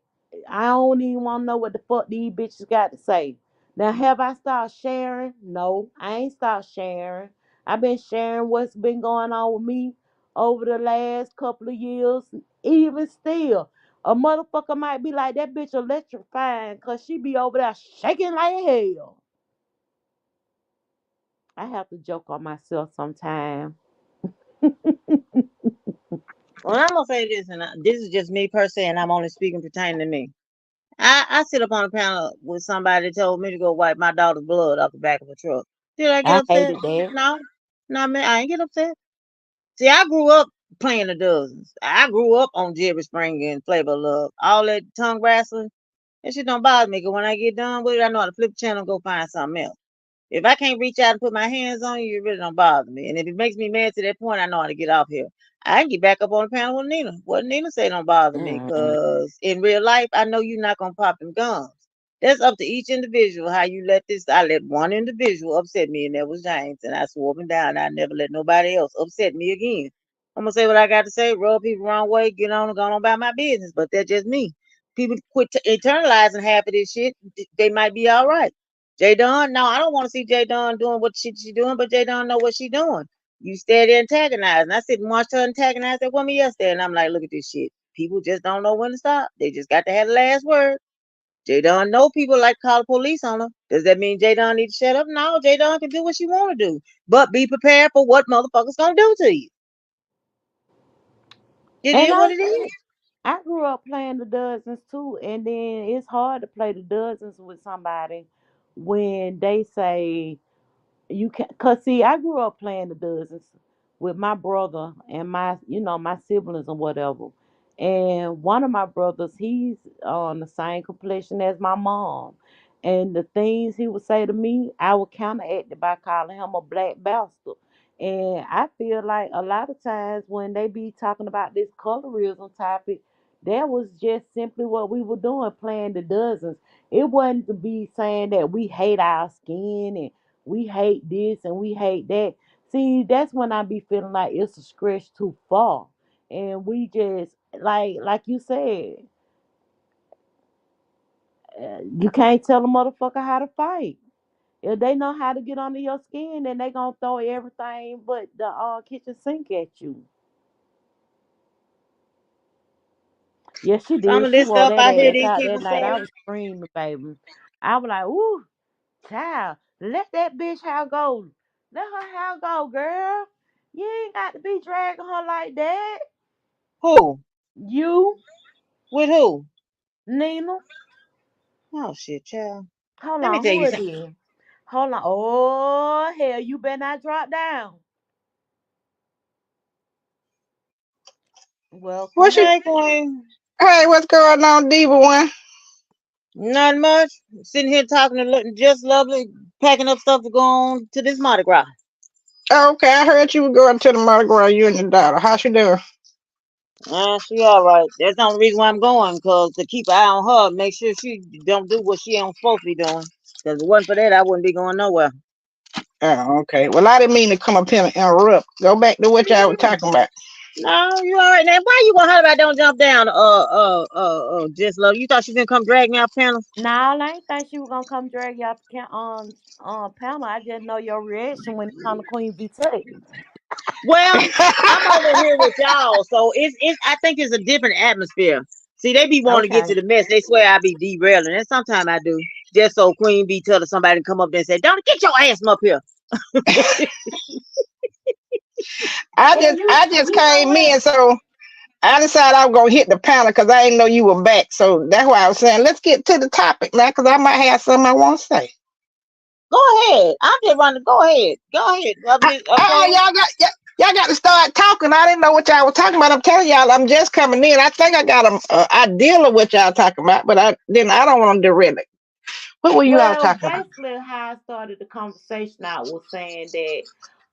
I don't even want to know what the fuck these bitches got to say. Now, have I stopped sharing? No, I ain't stopped sharing. I've been sharing what's been going on with me over the last couple of years. Even still, a motherfucker might be like, that bitch electrifying because she be over there shaking like hell. I have to joke on myself sometimes. Well, I'm gonna say this, and this is just me per se, and I'm only speaking pertaining to me. I sit up on a panel with somebody that told me to go wipe my daughter's blood off the back of a truck. Did I get I upset? hated that. No, no, man, I ain't get upset. See, I grew up playing the dozens. I grew up on Jerry Springer and Flavor of Love. All that tongue wrestling, that shit don't bother me. Cause when I get done with it, I know how to flip the channel and go find something else. If I can't reach out and put my hands on you, it really don't bother me. And if it makes me mad to that point, I know how to get off here. I can get back up on the panel with Nina. What Nina say don't bother me, Mm. cause in real life, I know you're not gonna pop them gums. That's up to each individual how you let this. I let one individual upset me, and that was James, and I swore him down. I never let nobody else upset me again. I'm gonna say what I got to say, rub people wrong way, get on and go on about my business. But that's just me. People quit internalizing half of this shit. They might be all right. Jay Dunn, no, I don't want to see Jay Dunn doing what she doing, but Jay Dunn know what she doing. You stay there antagonizing. I sit and watched her antagonize that woman yesterday, and I'm like, look at this shit. People just don't know when to stop. They just got to have the last word. J Don know people like to call the police on her. Does that mean J Don need to shut up? No, J Don can do what she want to do. But be prepared for what motherfuckers gonna do to you. It And is what it is. I grew up playing the dozens too, and then it's hard to play the dozens with somebody when they say you can. Cause see, I grew up playing the dozens with my brother and my siblings or whatever. And one of my brothers, he's on the same complexion as my mom. And the things he would say to me, I would counteract it by calling him a black bastard. And I feel like a lot of times when they be talking about this colorism topic, that was just simply what we were doing, playing the dozens. It wasn't to be saying that we hate our skin and we hate this and we hate that. See, that's when I be feeling like it's a stretch too far. And we just like you said, you can't tell a motherfucker how to fight. If they know how to get under your skin, then they gonna throw everything but the kitchen sink at you. Yes, she Some did. of She this wore stuff that I hear ass these out people that night. say. I was screaming, baby. I was like, ooh, child, let that bitch hair go. Let her hair go, girl. You ain't got to be dragging her like that. Who? You, With who? Nina. Oh shit, child. Hold Let me on, tell who you it something. is? Hold on. Oh, hell, you better not drop down. Well, What come you? on. Hey, Queen. Hey, what's going on, Diva one? Not much. Sitting here talking to just lovely, packing up stuff to go on to this Mardi Gras. Oh, okay, I heard you were going to the Mardi Gras. You and your daughter. How she doing? She all right. That's the only reason why I'm going, cause to keep an eye on her, make sure she don't do what she ain't supposed to be doing. Cause if it wasn't for that, I wouldn't be going nowhere. Oh, okay. Well, I didn't mean to come up here and interrupt. Go back to what y'all were talking about. No, you all right now. Why you gonna holler about don't jump down? Just love. You thought she was gonna come drag me out panel? Nah, I ain't think she was gonna come drag you out the panel. I just know your reaction when it come to Queen V Tech. Well, I'm over here with y'all, so it's. I think it's a different atmosphere. See, they be wanting to get Okay. to the mess. They swear I be derailing, and sometimes I do. Just so Queen be telling somebody to come up there and say, "Don't get your ass up here." I And just I just you know came what? in, so I decided I was gonna hit the panel because I didn't know you were back. So that's why I was saying let's get to the topic now because I might have something I want to say. Go ahead. I'm just running. Go ahead. Go ahead, Queen. Y'all got to start talking. I didn't know what y'all were talking about. I'm telling y'all, I'm just coming in. I think I got an idea of what y'all talking about, but I don't want to derail it. What were you all Well, talking about? basically, how I started the conversation out was saying that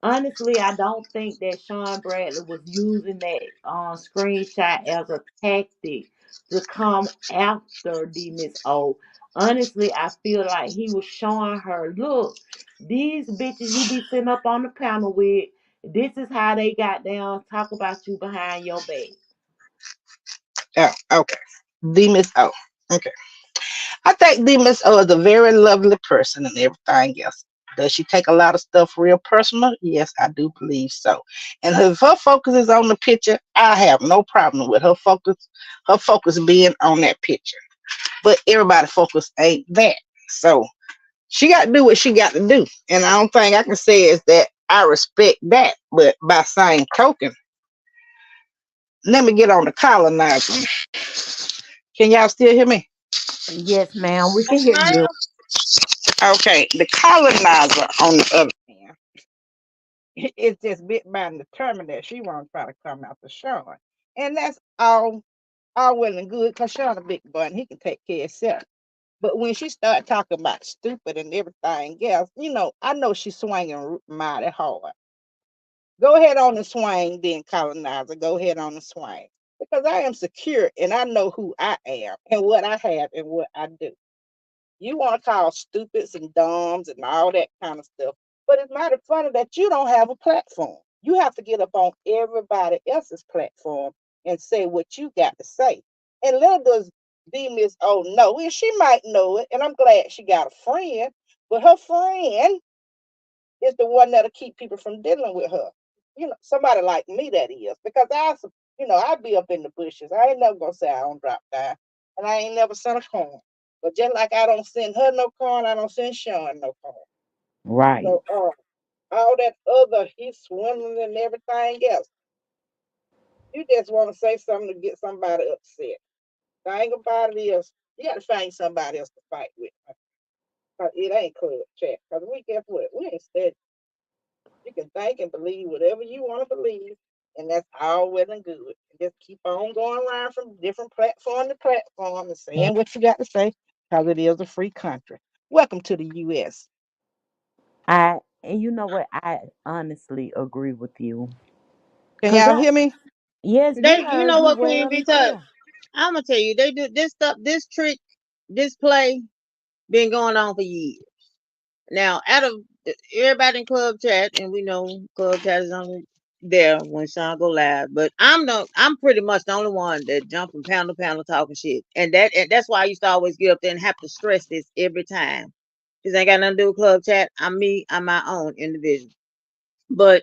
honestly, I don't think that Sean Bradley was using that screenshot as a tactic to come after D Miss O. Honestly, I feel like he was showing her, look, these bitches you be sitting up on the panel with, this is how they got down, talk about you behind your back. Oh, okay. Demis O. Okay. I think Demis O is a very lovely person and everything else. Does she take a lot of stuff real personal? Yes, I do believe so. And if her focus is on the picture, I have no problem with her focus being on that picture. But everybody focus ain't that. So she got to do what she got to do. And I don't think I can say is that I respect that. But by same token, let me get on the colonizer. Can y'all still hear me? Yes, ma'am, we can Yes, hear ma'am. you. Okay, the colonizer on the other hand, it's just bit by and determined that she won't try to come after Sean. And that's all well and good because Sean a big boy and he can take care of himself. But when she started talking about stupid and everything else, I know she's swinging mighty hard. Go ahead on the swing, then colonizer. Go ahead on the swing. Because I am secure and I know who I am and what I have and what I do. You want to call stupids and dumbs and all that kind of stuff. But it's mighty funny that you don't have a platform. You have to get up on everybody else's platform and say what you got to say. And let us be Miss Oh no. And she might know it. And I'm glad she got a friend. But her friend is the one that'll keep people from dealing with her. Somebody like me that is. Because I be up in the bushes. I ain't never gonna say I don't drop down. And I ain't never sent a corn. But just like I don't send her no corn, I don't send Sean no corn. Right. So all that other he's swimming and everything else, you just want to say something to get somebody upset. Thing about it is, you got to find somebody else to fight with. Cause it ain't club chat. Cause we guess what? We ain't steady. You can think and believe whatever you want to believe, and that's all well and good. Just keep on going around from different platform to platform and saying what you got to say, because it is a free country. Welcome to the U.S. And you know what? I honestly agree with you. Can Cause y'all hear me? yes, we You heard know you what, Queen well B? and clear. I'm gonna tell you, they do this stuff, this trick, this play, been going on for years. Now, out of everybody in club chat, and we know club chat is only there when Sean go live, but I'm pretty much the only one that jump from panel to panel talking shit, and that's why I used to always get up there and have to stress this every time. This ain't got nothing to do with club chat. I'm me. I'm my own individual. But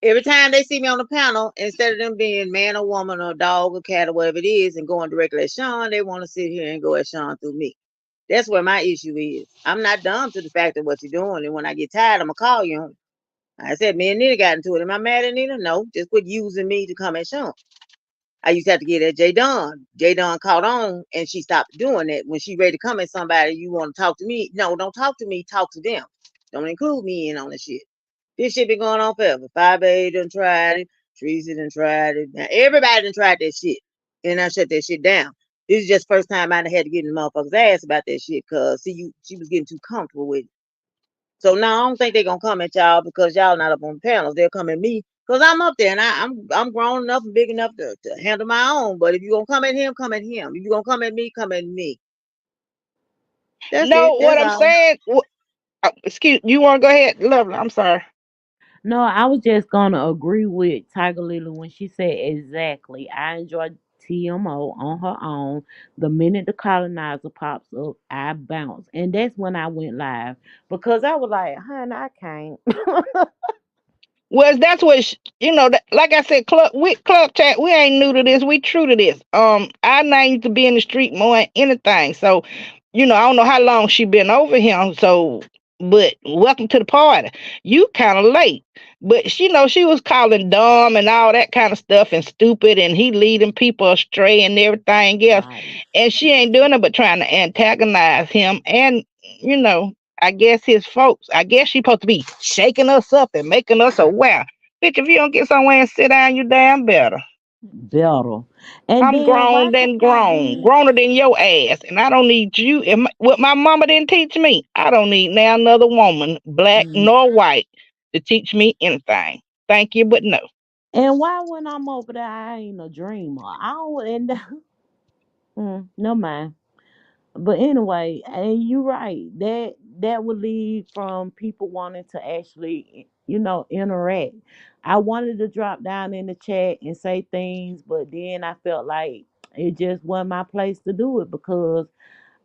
every time they see me on the panel, instead of them being man or woman or dog or cat or whatever it is and going directly at Sean, they want to sit here and go at Sean through me. That's where my issue is. I'm not dumb to the fact of what you're doing. And when I get tired, I'm going to call you on it. I said, me and Nina got into it. Am I mad at Nina? No. Just quit using me to come at Sean. I used to have to get at J Don. J Don caught on and she stopped doing it. When she ready to come at somebody, you want to talk to me? No, don't talk to me. Talk to them. Don't include me in on the shit. This shit been going on forever. 5A done tried it. Teresa done tried it. Now everybody done tried that shit. And I shut that shit down. This is just first time I done had to get in the motherfucker's ass about that shit because see you she was getting too comfortable with it. So now I don't think they're gonna come at y'all because y'all not up on panels. They'll come at me because I'm up there and I'm grown enough and big enough to handle my own. But if you gonna come at him, come at him. If you gonna come at me, come at me. That's it. No, what That's I'm all. saying. Excuse, you want to go ahead, lovely? I'm sorry. No, I was just gonna agree with Tiger Lily when she said exactly. I enjoy TMO on her own. The minute the colonizer pops up, I bounce. And that's when I went live. Because I was like, honey, I can't. Well, that's what like I said, club chat. We ain't new to this. We true to this. Our name used to be in the street more than anything. So, I don't know how long she been over here. So, but welcome to the party. You kind of late, but she was calling dumb and all that kind of stuff and stupid, and he leading people astray and everything else. Right. And she ain't doing it but trying to antagonize him and you know I guess his folks. I guess she supposed to be shaking us up and making us aware. Bitch, if you don't get somewhere and sit down, you damn better. Better. And I'm then grown why than can't I grown, be growner than your ass, and I don't need you. And what my mama didn't teach me, I don't need now another woman, black mm, nor white, to teach me anything. Thank you, but no. and why when I'm over there I ain't a dreamer? I don't and no mind. But anyway, and you're right. That would lead from people wanting to actually, interact. I wanted to drop down in the chat and say things, but then I felt like it just wasn't my place to do it because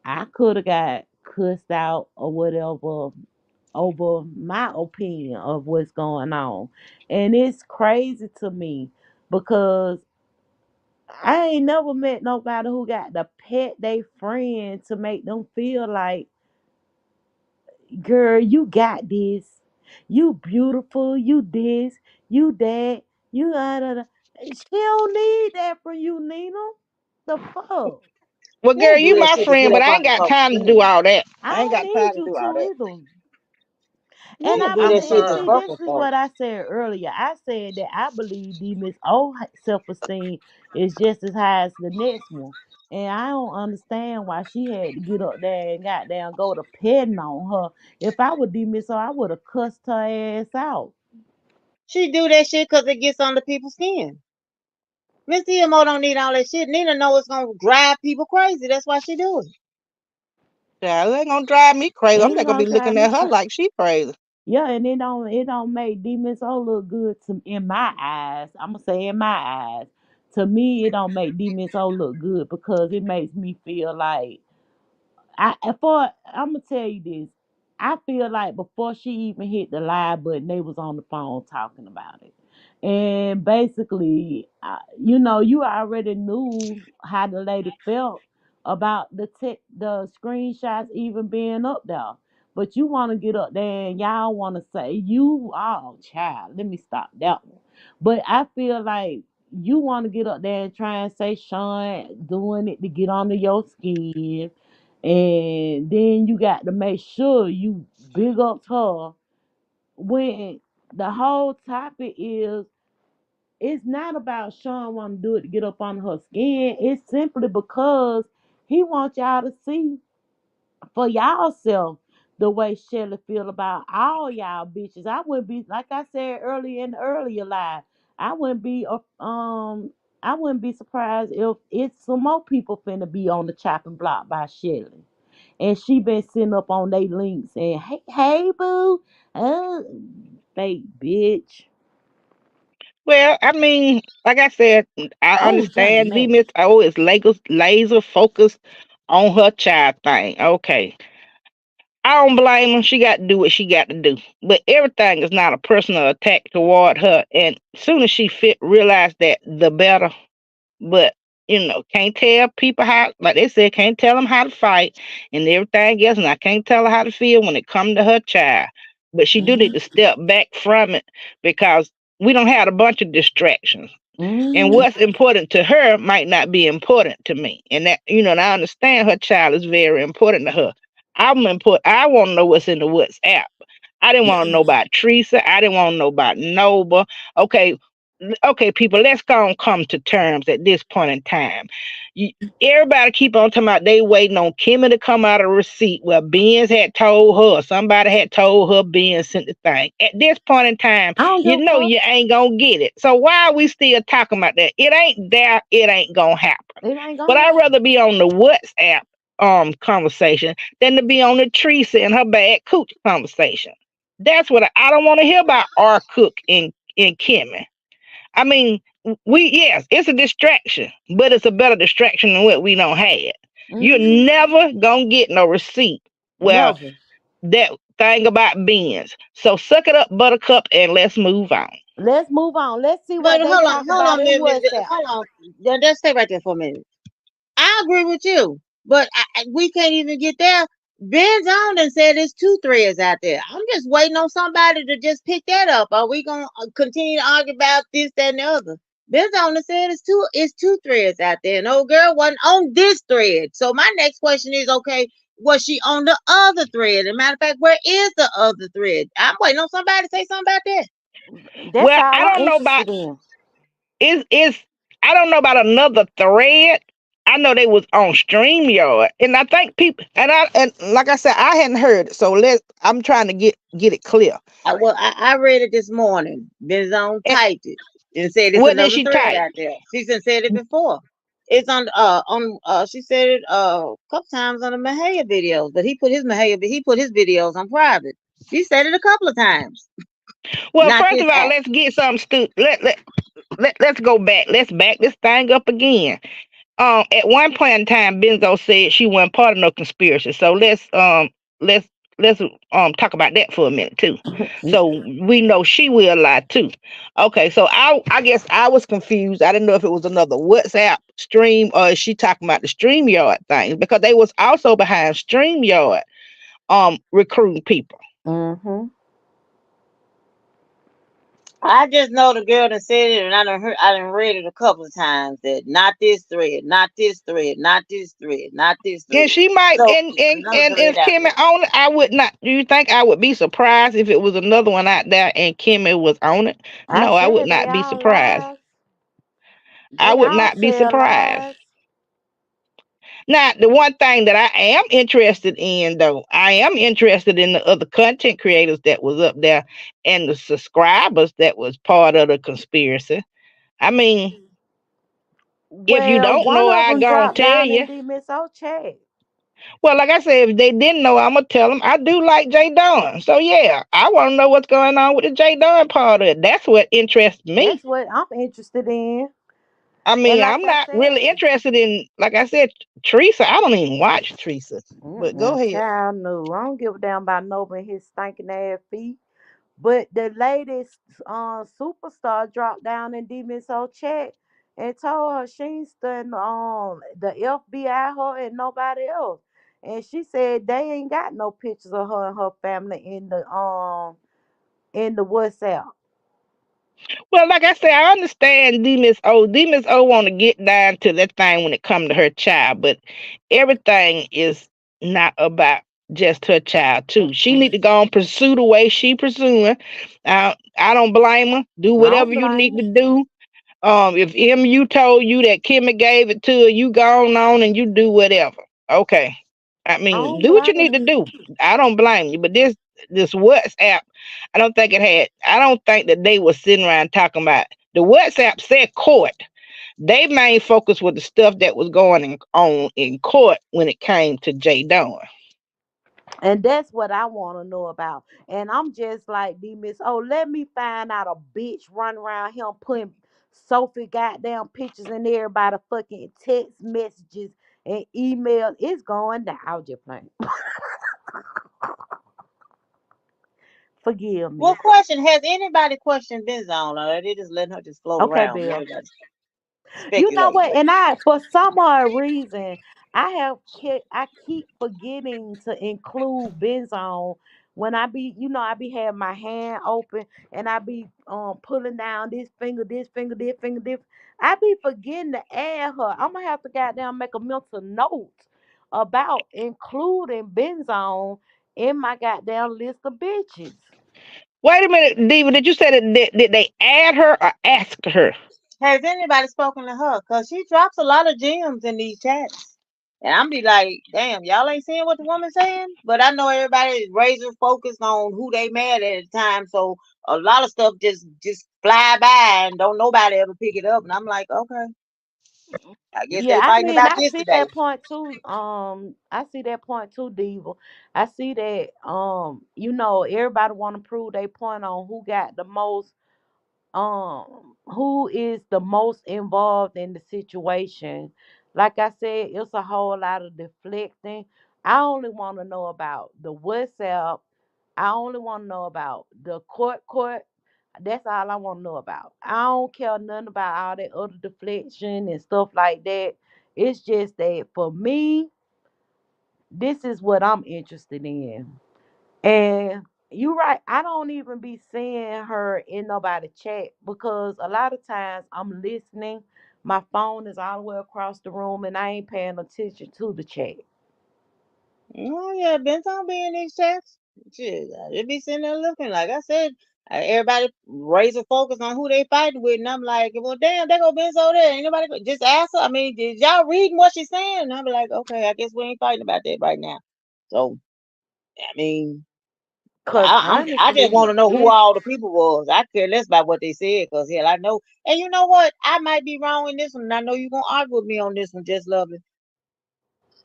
I could have got cussed out or whatever over my opinion of what's going on. And it's crazy to me because I ain't never met nobody who got to pet their friend to make them feel like, girl, you got this. You beautiful. You this. You that. You da, da. She don't need that from you, Nina. The fuck? Well, They girl, do you that my shit to friend, get but up I ain't under got folks' time to do skin. all that. I I ain't don't got need time to you do all to that. either. And They do I'm that shit to see, sorry. this fucking is what folks. I said earlier. I said that I believe the Miss O self esteem is just as high as the next one. And I don't understand why she had to get up there and goddamn go to petting on her. If I would D Miss O, I would have cussed her ass out. She do that shit because it gets under people's skin. Miss DMO don't need all that shit. Nina know it's gonna drive people crazy. That's why she do it. Yeah, it ain't gonna drive me crazy. I'm Ain't not gonna gonna be drive looking me at her crazy. like she crazy. Yeah, and it don't make D Miss O look good to in my eyes. I'ma say in my eyes. To me, it don't make D Miss O look good because it makes me feel like I'm gonna tell you this. I feel like before she even hit the live button, they was on the phone talking about it. And basically, you know, you already knew how the lady felt about the screenshots even being up there. But you want to get up there and y'all want to say, you, oh, child, let me stop that one. But I feel like you want to get up there and try and say Sean doing it to get under your skin. And then you got to make sure you big up her when the whole topic is it's not about Sean wanting to do it to get up on her skin. It's simply because he wants y'all to see for y'all self the way Shelly feel about all y'all bitches. I wouldn't be like I said earlier in the earlier live. I wouldn't be I wouldn't be surprised if it's some more people finna be on the chopping block by Shelly. And she been sitting up on they links and hey boo, uh, fake bitch. Well, I mean, like I said, I Oh, Johnny understand Mac. Miss O is laser focused on her child thing. Okay. I don't blame her. She got to do what she got to do. But everything is not a personal attack toward her. And soon as she realized that, the better. But can't tell people how, like they said, can't tell them how to fight and everything else. And I can't tell her how to feel when it comes to her child. But she do need to step back from it because we don't have a bunch of distractions. And Mm-hmm. what's important to her might not be important to me. And that, and I understand her child is very important to her. I want to know what's in the WhatsApp. I didn't want to know about Teresa. I didn't want to know about Nova. Okay, okay, people, let's go and come to terms at this point in time. You, everybody keep on talking about they waiting on Kimmy to come out of receipt. Well, Benz had told her, somebody had told her Benz sent the thing. At this point in time, I don't give you a know fuck. you ain't gonna get it. So why are we still talking about that? It ain't there. It ain't gonna happen. It ain't But gonna I'd happen. rather be on the WhatsApp conversation than to be on the Teresa and her bad cooch conversation. That's what I don't want to hear about R. Cook and Kimmy. I mean, yes, it's a distraction, but it's a better distraction than what we don't have. You're Mm-hmm. never gonna get no receipt. Well, Never. that thing about beans. So suck it up, Buttercup, and let's move on. Let's move on. Let's see But what they talk hold about on, in WhatsApp. hold on. Just stay right there for a minute. I agree with you, but we can't even get there. Ben Jones done said there's two threads out there. I'm just waiting on somebody to just pick that up. Are we gonna continue to argue about this, that, and the other? Ben Jones done said it's two threads out there, and old girl wasn't on this thread. So my next question is, okay, was she on the other thread? As a matter of fact, where is the other thread? I'm waiting on somebody to say something about that. That's Well, I all I'm don't know about interested in. is I don't know about another thread. I know they was on StreamYard, and I think people and like I said, I hadn't heard it, so I'm trying to get it clear. I read it this morning. Ben Zone And typed it and said it's what did another she thread type? out there. She done said it before. It's on she said it a couple times on the Mahaya videos, but he put his videos on private. She said it a couple of times. Well, Not first this of all, app. let's get something let's go back. Let's back this thing up again. At one point in time, Benzo said she wasn't part of no conspiracy. So let's let's talk about that for a minute too. So we know she will lie too. Okay, so I guess I was confused. I didn't know if it was another WhatsApp stream or is she talking about the StreamYard thing because they was also behind StreamYard recruiting people. Mm-hmm. I just know the girl done said it, and I done read it a couple of times that not this thread, not this thread, not this thread, not this And thread. she might, So and it's and another and thread if out Kimmy there. on it, I would not. Do you think I would be surprised if it was another one out there and Kimmy was on it? I No, I would said they not be all surprised. lies. I They would all not be tell surprised. lies. Now, the one thing that I am interested in, though, I am interested in the other content creators that was up there and the subscribers that was part of the conspiracy. I mean, if you Well, don't one know, of I them gonna dropped tell down in you. the Miss O chat. Well, like I said, if they didn't know, I'm gonna tell them. I do like Jay Don, so yeah, I want to know what's going on with the Jay Don part of it. That's what interests me. That's what I'm interested in. I And mean, like I'm I not really said, interested in, like I said, Teresa. I don't even watch Teresa. But go mm-mm, ahead. child, no. I don't give a damn about Nova and his stinking ass feet. But the latest superstar dropped down in D Miss O chat and told her she ain't studying the FBI, her and nobody else. And she said they ain't got no pictures of her and her family in the WhatsApp. Well, like I said, I understand Demus O. Demus O want to get down to that thing when it come to her child, but everything is not about just her child too. She need to go and pursue the way she pursuing. I don't blame her. Do I don't whatever you blame need her. to do. If MU told you that Kimmy gave it to her, you go on and you do whatever. Okay. I I mean, don't do what you blame need her. to do. I don't blame you. But this WhatsApp, I don't think that they were sitting around talking about the WhatsApp said court. They main focus was the stuff that was on in court when it came to Jay Dawn. And that's what I want to know about. And I'm just like D Miss. Oh, let me find out a bitch run around him putting Sophie goddamn pictures in everybody fucking text messages and email. It's going down. I was just playing. Forgive Well, me. question: has anybody questioned Benzone, or they just letting her just float Okay, around? And Bill. everybody You know speculate. what? And I, for some odd reason, I keep forgetting to include Benzone when I be, I be having my hand open and I be pulling down this finger, this finger, this finger, this. I be forgetting to add her. I'm gonna have to goddamn make a mental note about including Benzone in my goddamn list of bitches. Wait a minute, Diva. Did you say that did they add her or ask her? Has anybody spoken to her? Cause she drops a lot of gems in these chats. And I'm be like, damn, y'all ain't seeing what the woman's saying? But I know everybody is razor focused on who they mad at the time. So a lot of stuff just fly by and don't nobody ever pick it up. And I'm like, okay, I guess Yeah, they I fighting mean, about I this see today. that point too. I see that point too, Diva. I see that. Everybody want to prove their point on who got the most. Who is the most involved in the situation? Like I said, it's a whole lot of deflecting. I only want to know about the WhatsApp. I only want to know about the court. That's all I want to know about. I don't care nothing about all that other deflection and stuff like that. It's just that for me, this is what I'm interested in. And you're right. I don't even be seeing her in nobody chat because a lot of times I'm listening. My phone is all the way across the room and I ain't paying attention to the chat. Oh yeah, Benton be in these chats. Shit, I just be sitting there looking. Like I said, everybody razor focus on who they fighting with, and I'm like, well, damn, they go Benzo there. Ain't nobody just ask her. I mean, did y'all reading what she's saying? And I'm like, okay, I guess we ain't fighting about that right now. So I mean, Cause I just want honestly, to know who it's all the people was. I care less about what they said, cause hell, I know. And you know what? I might be wrong in this one, and I know you gonna argue with me on this one. Just lovely.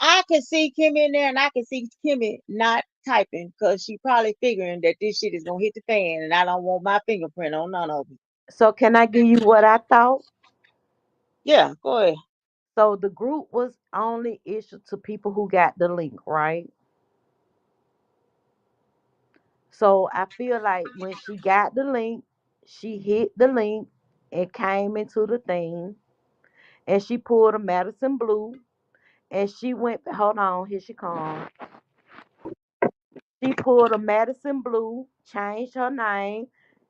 I can see Kimmy in there, and I can see Kimmy not typing because she probably figuring that this shit is gonna hit the fan, and I don't want my fingerprint on none of it. so can I give you what I thought? Yeah, go ahead. So the group was only issued to people who got the link, right? So I feel like when she got the link, she hit the link and came into the thing and she pulled a Madison Blue and she went, hold on, here she comes. She pulled a Madison Blue, changed her name,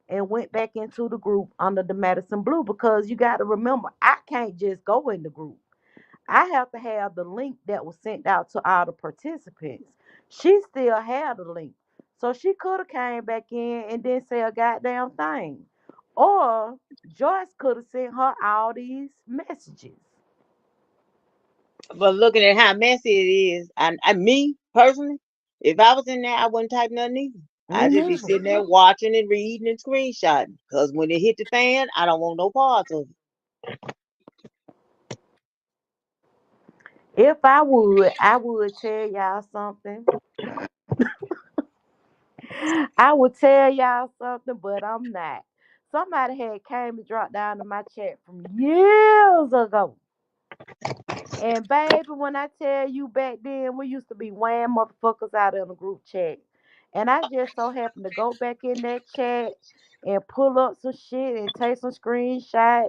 and went back into the group under the Madison Blue because you got to remember, I can't just go in the group. I have to have the link that was sent out to all the participants. She still had the link. So she could have came back in and didn't say a goddamn thing. Or Joyce could have sent her all these messages. But looking at how messy it is, and me personally, if I was in there, I wouldn't type nothing either. I'd just be Hmm. sitting there watching and reading and screenshotting. Cause when it hit the fan, I don't want no parts of it. If I would tell y'all something. I would tell y'all something, but I'm not. Somebody had came and dropped down to my chat from years ago. And baby, when I tell you back then, we used to be weighing motherfuckers out in the group chat. And I just so happened to go back in that chat and pull up some shit and take some screenshots.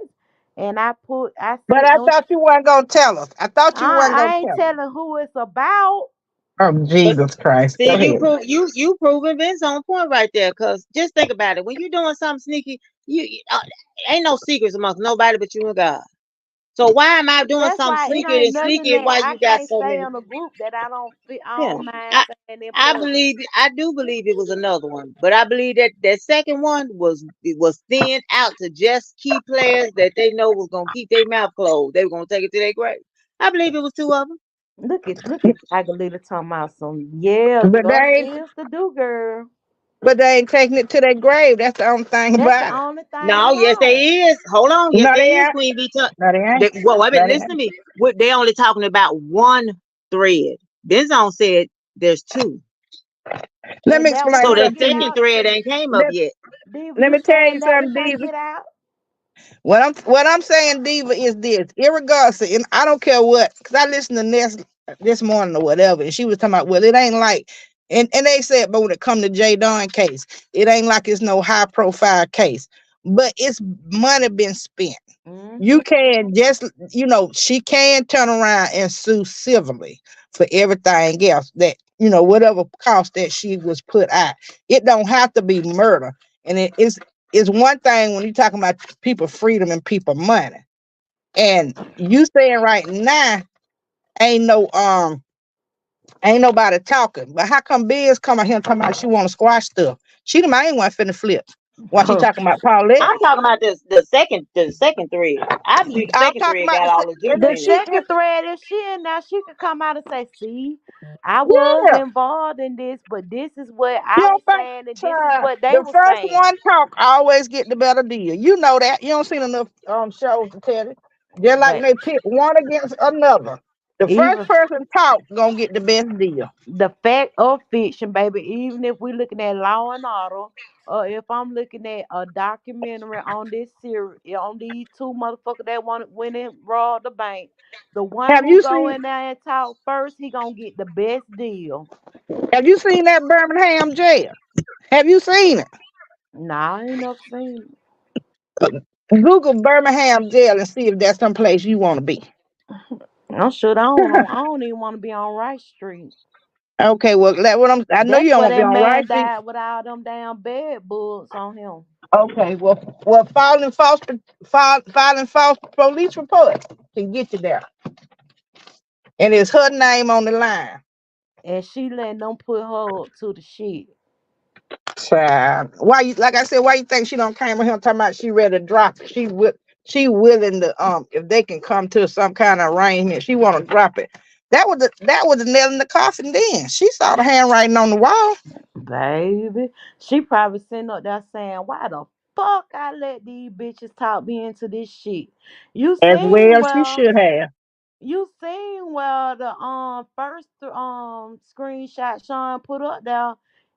And I But sent I them. thought you weren't gonna tell us. I thought you weren't gonna I ain't tell us. telling who it's about. Oh But Jesus Christ. Go see, you ahead. prove you proving Vince on point right there. Cause just think about it. When you're doing something sneaky, ain't no secrets amongst nobody but you and God. So why am I doing That's something why it sneaky ain't and nothing sneaky that while I you got can't so say many? on a group that I don't I Yeah, don't mind I saying in I public. believe I do believe it was another one, but I believe that that second one was thinned out to just key players that they know was gonna keep their mouth closed. They were gonna take it to their grave. I believe it was two of them. Look at Tiger Lily talking about some yeah, But trust they ain't is the do girl. but they ain't taking it to their grave. That's the only thing That's the about it. only thing No, yes, they wrong. is. Hold on, yes, No, they they is. ain't. Queen B. No, they ain't. Well, wait a No, minute. they Listen to ain't. me. They only talking about one thread. Benzone said there's two. Let me And that one explain So the got something get to you. second out. thread ain't came up Let, yet. Diva, let you me tell you saying that one something, can't Diva. get out? What I'm saying, Diva, is this. Irregardless, and I don't care what, because I listened to this morning or whatever, and she was talking about, well, it ain't like, and they said, but when it come to J Don case, it ain't like it's no high profile case, but it's money been spent. Mm-hmm. You can just, she can turn around and sue civilly for everything else that, whatever cost that she was put out. It don't have to be murder. And it's one thing when you're talking about people freedom and people money. And you saying right now, ain't no ain't nobody talking. But how come Biz come out here talking about she wanna squash stuff? She the main one finna flip. While she talking about Paulette. I'm talking about this the second thread. I believe the I'm second talking thread about got all the juice and if The in it. she second thread, if she in now, she could come out and say, "See, I was yeah. involved in this, but this is what You I don't was think saying, and this is what they the were first saying." one talk always get the better deal. You know that. You don't see enough shows to tell it. Just like But they pit one against another. The first even person talk gonna get the best deal. the fact of fiction, baby, even if we're looking at Law and Order, or if I'm looking at a documentary on this series, on these two motherfuckers that went and robbed the bank, the one Have who you go seen in there and talk first, he gonna get the best deal. have you seen that Birmingham jail? Have you seen it? Nah, I ain't never seen it. Google Birmingham jail and see if that's someplace you want to be. I'm sure I don't even want to be on Rice Street. Okay, well that what I know you That's don't where want to be that on right man feet. died with all them damn bed bugs on him. Okay, well filing false police report can get you there. And it's her name on the line. And she letting them put her up to the shit. Child. Why you like I said, why you think she don't came in here talking about she ready to drop it? She willing to if they can come to some kind of arrangement, she wanna drop it. That was the nail in the coffin then. She saw the handwriting on the wall. Baby. She probably sitting up there saying, why the fuck I let these bitches talk me into this shit? You As seen well she well should have. You seen well the first screenshot Sean put up there.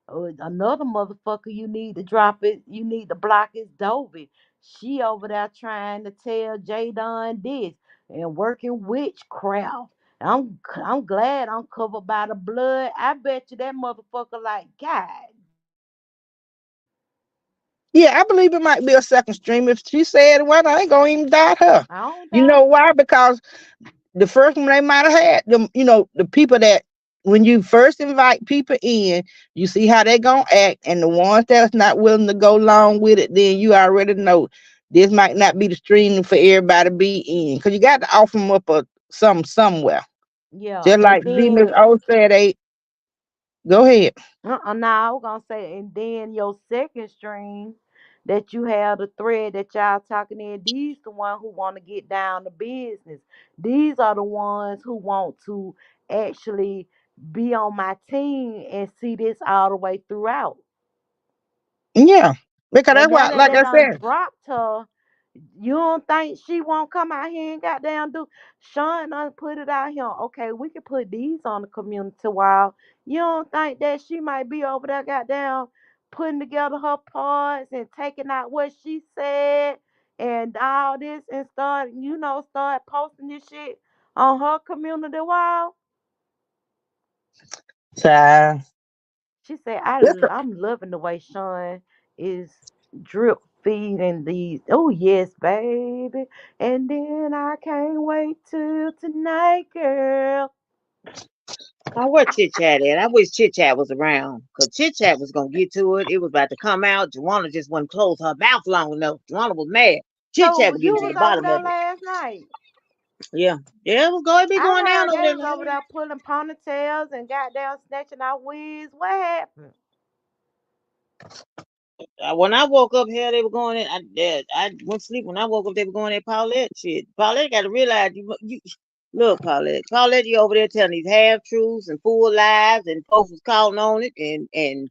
Another motherfucker you need to drop it. You need to block his Dovey. She over there trying to tell J Don this and working witchcraft. I'm glad I'm covered by the blood. I bet you that motherfucker like God damn. Yeah, I believe it might be a second stream. If she said well, I ain't gonna even doubt her. I don't You doubt know why? Because the first one they might have had them, the people that when you first invite people in, you see how they gonna act, and the ones that's not willing to go along with it, then you already know this might not be the stream for everybody to be in, because you got to offer them up a somewhere. yeah, Just and like D Miss then O said, they go ahead. Now I was gonna say, and then your second string that you have the thread that y'all talking in. These the one who want to get down to business. These are the ones who want to actually be on my team and see this all the way throughout. Yeah, because And that's now why, that like they I done said, dropped her, you don't think she won't come out here and goddamn do? Sean done put it out here. Okay, we can put these on the community wall. You don't think that she might be over there goddamn putting together her parts and taking out what she said and all this and start posting this shit on her community wall? child. She said, This I'm loving the way Sean is drip feeding these. Oh, yes, baby. And then I can't wait till tonight, girl. Oh, where Chit Chat at? I wish Chit Chat was around. Because Chit Chat was going to get to it. It was about to come out. Joanna just wouldn't close her mouth long enough. Joanna was mad. Chit Chat So was getting you to was the over bottom there of it. last night. Yeah. Yeah, it was going to be I going down heard over they there was over now. there pulling ponytails and goddamn snatching out wigs. What happened? When I woke up here, they were going in. I went to sleep. When I woke up, they were going in Paulette shit. Paulette got to realize you look, Paulette. Paulette, you over there telling these half truths and full lies, and folks was calling on it, and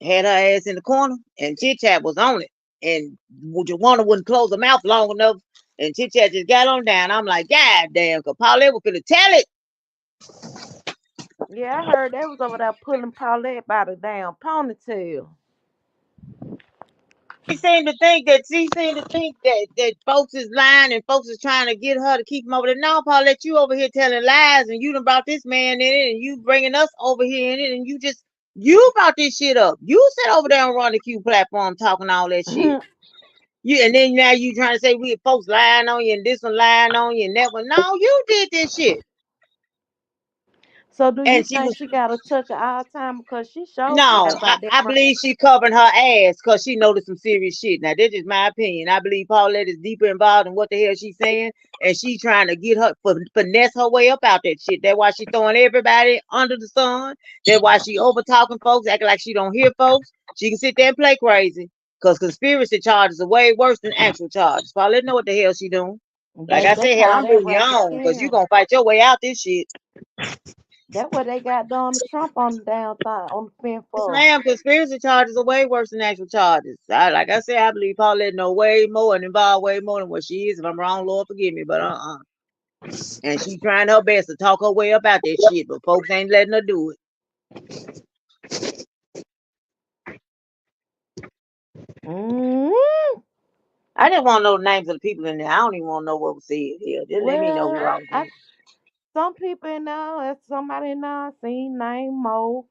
had her ass in the corner, and Chit Chat was on it, and Joanna wouldn't close her mouth long enough, and Chit Chat just got on down. I'm like, God damn, because Paulette was finna tell it. Yeah, I heard they was over there pulling Paulette by the damn ponytail. She seemed to think that folks is lying and folks is trying to get her to keep him over there. No, Paulette, you over here telling lies, and you done brought this man in it, and you bringing us over here in it, and you brought this shit up. You sit over there on Run the Q platform talking all that shit. You and then now you trying to say we folks lying on you and this one lying on you and that one. No, you did this shit. So do you And she think was she got a touch of Alzheimer's? Because she sure forgot no, I, about that I brain. believe she covering her ass because she noticed some serious shit. Now this is my opinion. I believe Paulette is deeper involved in what the hell she's saying, and she trying to get her finesse her way up out that shit. That's why she throwing everybody under the sun. That's why she over talking folks, acting like she don't hear folks. She can sit there and play crazy because conspiracy charges are way worse than actual charges. Paulette know what the hell she doing. Like I They said, hell, call I'm that rooting you on because you racketeering. gonna fight your way out this shit. That's what they got Donald Trump on the down thing on the fence Yes, for. ma'am. Conspiracy charges are way worse than actual charges. Like I said, I believe Paulette know way more and involved way more than what she is. If I'm wrong, Lord forgive me, but And she trying her best to talk her way up out that shit, but folks ain't letting her do it. Mm. I just want to know the names of the people in there. I don't even want to know what was said here. Just let me know who Well, I was in. some people in there, somebody in there I seen named Mo,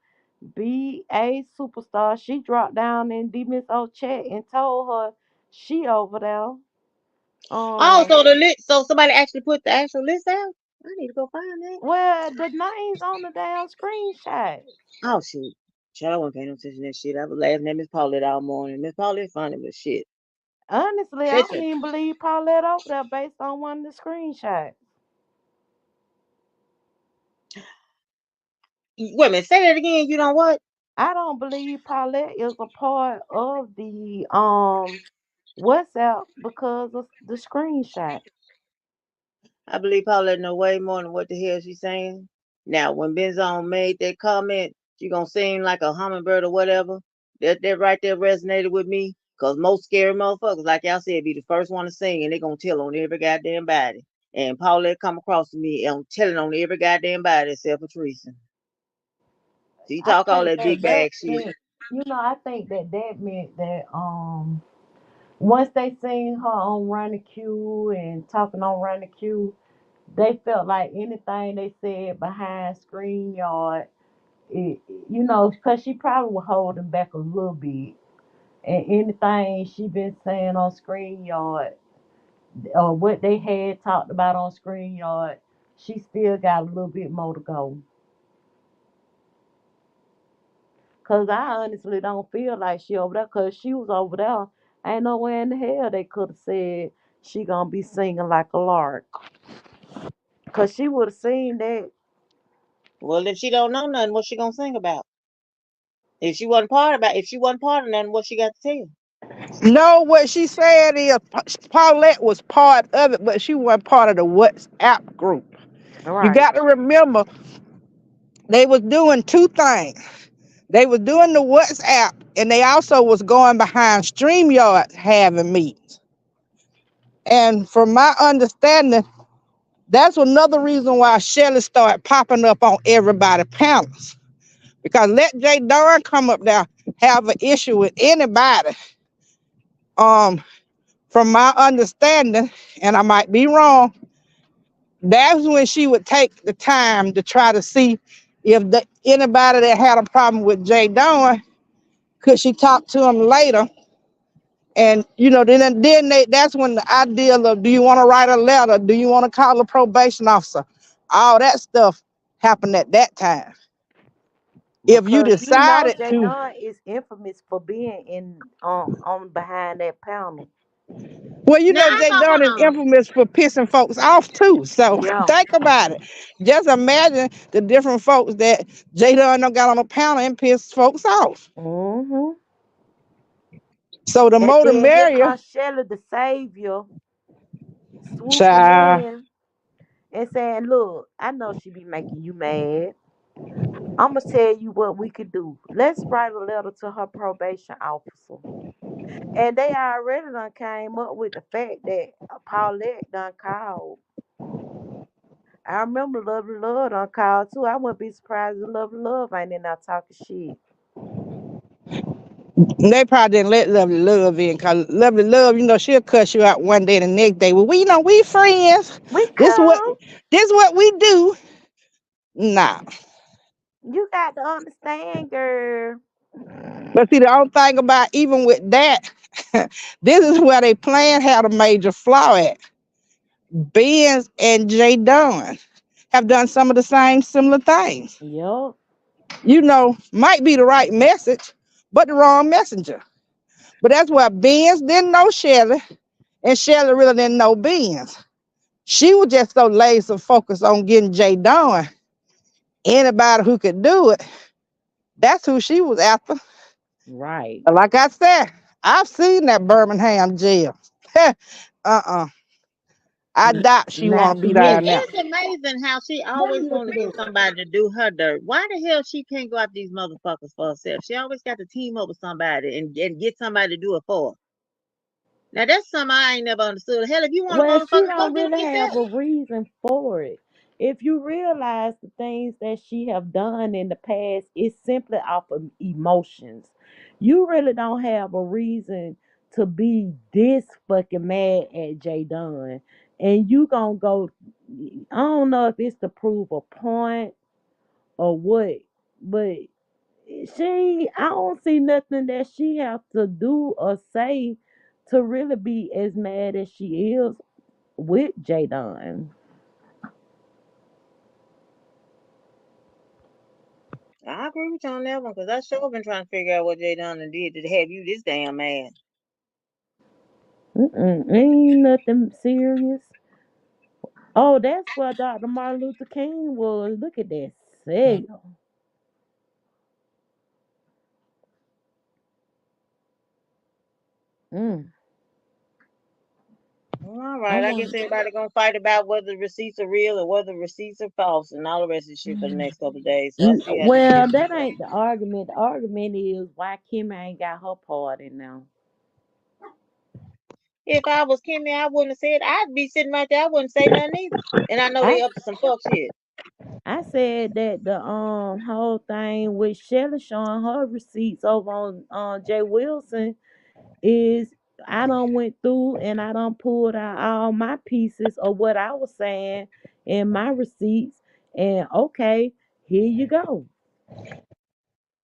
B.A. Superstar. She dropped down in D Miss O chat and told her she over there. Oh, Um, so the list. So somebody actually put the actual list out. I need to go find that. well, the names on the damn screenshot. Oh shoot. Child, I wasn't paying no attention to that shit. I was laughing at Miss Paulette all morning. Miss Paulette funny, but shit. Honestly, I Shit. don't even believe Paulette over there based on one of the screenshots. Wait a minute. Say that again. You know what? I don't believe Paulette is a part of the WhatsApp because of the screenshot. I believe Paulette know way more than what the hell she's saying. Now, when Benzone made that comment, she gonna sing like a hummingbird or whatever. That right there resonated with me. Cause most scary motherfuckers, like y'all said, be the first one to sing and they gonna tell on every goddamn body. And Paulette come across to me and telling on every goddamn body except for Teresa. She I talk all think that that big that bag shit. meant, I think that that meant that once they seen her on Run the Q and talking on Run the Q, they felt like anything they said behind screen yard, it, because she probably was holding back a little bit. And anything she been saying on screen yard, or what they had talked about on screen yard, she still got a little bit more to go. Cause I honestly don't feel like she over there. Cause she was over there. Ain't nowhere in the hell they could have said she gonna be singing like a lark. Cause she would have seen that. Well, if she don't know nothing, what she gonna sing about? If she wasn't part of nothing, what she got to tell? no, what she said is Paulette was part of it, but she wasn't part of the WhatsApp group. You Right. got to remember they was doing two things. They was doing the WhatsApp, and they also was going behind StreamYard having meetings. And from my understanding, that's another reason why Shelly started popping up on everybody's panels. Because let Jay Don come up there have an issue with anybody. Um, from my understanding, and I might be wrong, that's when she would take the time to try to see If anybody that had a problem with Jay Dawn, could she talk to him later? And that's when the ideal of, do you want to write a letter? Do you want to call a probation officer? All that stuff happened at that time. If you Because you know decided to, Jadon is infamous for being in on behind that panel. well, Now I Jay thought, Dunn is hold on. infamous for pissing folks off too. So Yeah. think about it. Just imagine the different folks that Jay Dunn done got on a panel and pissed folks off. Mm-hmm. So the And more the then here merrier. comes Shelly the savior swooping Child. in and saying, look, I know she be making you mad. I'ma tell you what we could do. Let's write a letter to her probation officer. And they already done came up with the fact that Paulette done called. I remember Lovely Love done called too. I wouldn't be surprised if Lovely Love ain't in there talking shit. They probably didn't let Lovely Love in, because Lovely Love, she'll cuss you out one day, the next day. Well, we friends. We This what come. this what we do. Nah. You got to understand, girl. But see, the only thing about, even with that, this is where they plan had a major flaw at. Benz and Jay Dunn have done some of the same similar things. Yup. Might be the right message, but the wrong messenger. But that's why Benz didn't know Shelley, and Shelley really didn't know Benz. She was just so laser focused on getting Jay Dunn. Anybody who could do it, that's who she was after. Right. Like I said, I've seen that Birmingham jail. uh-uh. I doubt she Now want to she be It, down ready. there. it's amazing how she Let always me look want to it get up. somebody to do her dirt. Why the hell she can't go after these motherfuckers for herself? She always got to team up with somebody and get somebody to do it for her. Now that's something I ain't never understood. Hell, if you want a Well, she motherfucker, go don't do it really have yourself. a reason for it. If you realize the things that she have done in the past, it's simply off of emotions. You really don't have a reason to be this fucking mad at Jay Dunn. And you gonna go, I don't know if it's to prove a point or what, but I don't see nothing that she have to do or say to really be as mad as she is with Jadon. I agree with you on that one because I sure been trying to figure out what Jay done and did to have you this damn mad. Ain't nothing serious. Oh, that's where Dr. Martin Luther King was. Look at that sale. Mm. All I right, I guess want. everybody gonna fight about whether the receipts are real or whether the receipts are false and all the rest of the shit for the next couple of days. So I see how this Well, shit that go. ain't the argument. The argument is why Kim ain't got her part in now. If I was Kimmy, I wouldn't have said. I'd be sitting right there. I wouldn't say nothing either. And I know I they up to some fuck shit. I said that the whole thing with Shelly showing her receipts over on Jay Wilson is I done went through and I done pulled out all my pieces of what I was saying in my receipts and okay, here you go.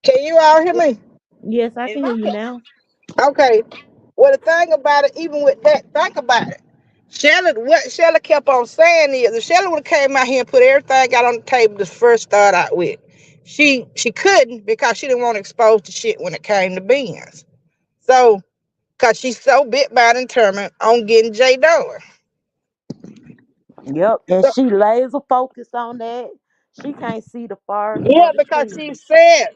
Can you all hear If, me? Yes, I if can hear I you could, now. Okay. Well, the thing about it, even with that, think about it. What Shelley kept on saying is, if Shelley would have came out here and put everything out on the table to first start out with, she couldn't, because she didn't want to expose the shit when it came to Benz. So, because she's so bit by and determined on getting Jay done. Yep, and So, she laser focused on that. She can't see the forest for yeah, the because she trees. said,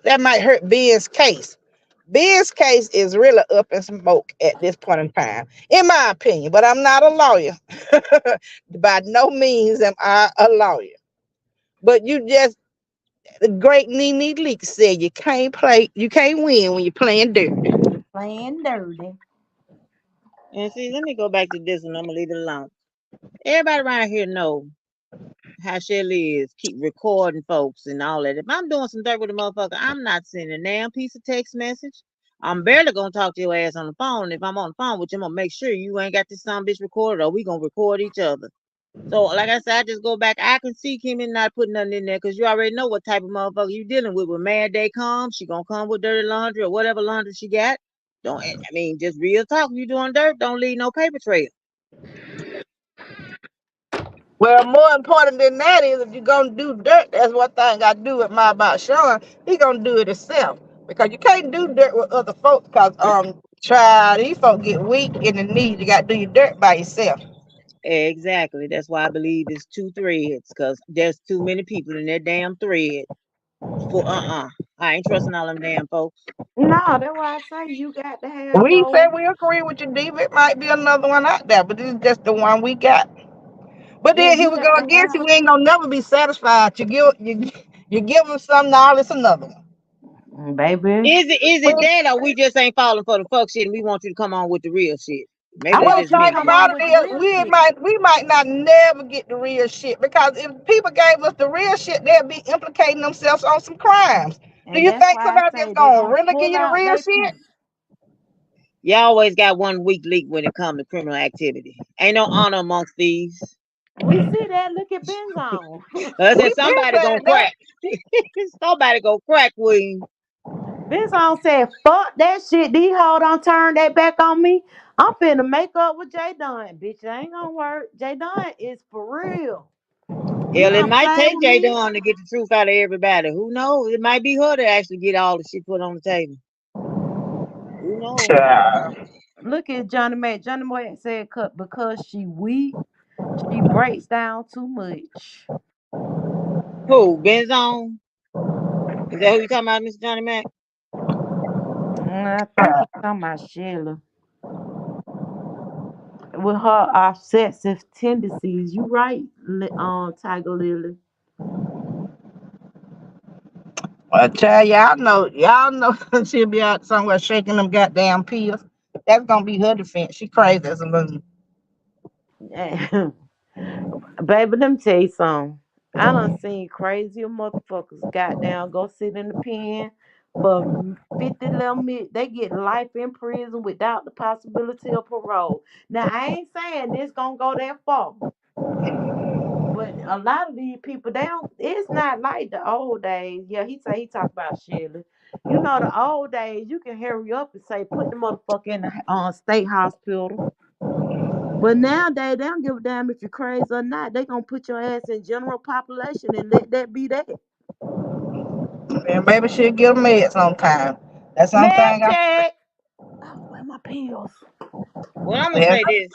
that might hurt Ben's case. Ben's case is really up in smoke at this point in time, in my opinion. But I'm not a lawyer. By no means am I a lawyer. But the great Nene Leak said, you can't win when you're playing dirty. Playing dirty. and see, let me go back to this one. I'm gonna leave it alone. Everybody around here know how Shelly is. Keep recording folks and all that. If I'm doing some dirt with a motherfucker, I'm not sending a damn piece of text message. I'm barely gonna talk to your ass on the phone. If I'm on the phone with you, I'm gonna make sure you ain't got this some bitch recorded or we gonna record each other. So, like I said, I just go back. I can see Kimmy not putting nothing in there because you already know what type of motherfucker you dealing with. When mad day comes, she gonna come with dirty laundry or whatever laundry she got. Don't I mean just real talk? You doing dirt? Don't leave no paper trail. Well, more important than that is if you're gonna do dirt, that's one thing I do with my about Sean. He gonna do it himself because you can't do dirt with other folks. Cause child, these folks get weak in the knees. You gotta do your dirt by yourself. Exactly. That's why I believe it's two threads because there's too many people in that damn thread. For I ain't trusting all them damn folks. No, that's why I say you got to have We said both. we agree with you, Diva. It might be another one out there, but this is just the one we got. But Yeah, then here you we go got to again. See, have. we ain't gonna never be satisfied. You give them some, now it's another one. Baby, Is it that or we just ain't falling for the fuck shit and we want you to come on with the real shit? I Maybe that's Well, the want just you to thing me come then. about on it with the is, real shit. we might not never get the real shit because if people gave us the real shit, they'd be implicating themselves on some crimes. Do And you that's think why I somebody just say they gonna gonna really give pull you the out real their shit? piece. You always got one weak link when it comes to criminal activity. Ain't no honor amongst thieves. We see that. Look at Benzone. I We said been somebody gonna saying that. crack. Somebody gonna crack, William. Benzone said, "Fuck that shit. These hoes don't turn that back on me. I'm finna make up with J Dunn. Bitch, it ain't gonna work. J Dunn is for real. You Hell, it don't might play take with Jay me. Dunn to get the truth out of everybody. Who knows? It might be her to actually get all the shit put on the table. Who knows? Child. Look at Johnny Mac. Johnny Mac said, "Cut because she weak. She breaks down too much." Who? Benzone? Is that who you talking about, Mr. Johnny Mac? I think he's talking about Sheila with her obsessive tendencies. You right, Tiger Lily. Well, child, y'all know she'll be out somewhere shaking them goddamn pills. That's gonna be her defense. She crazy as a loon. Baby, let me tell you something. I done seen crazier motherfuckers goddamn go sit in the pen for 50 little minutes. They get life in prison without the possibility of parole. Now, I ain't saying this gonna go that far. But a lot of these people, they don't, it's not like the old days. Yeah, he talk about Shirley. You know, the old days, you can hurry up and say, put the motherfucker in the state hospital. But nowadays, they don't give a damn if you're crazy or not. They gonna put your ass in general population and let that be that. And maybe she'll get a meds on time. That's Med something I check. Oh, where my pills? Well, I'm gonna said. say this,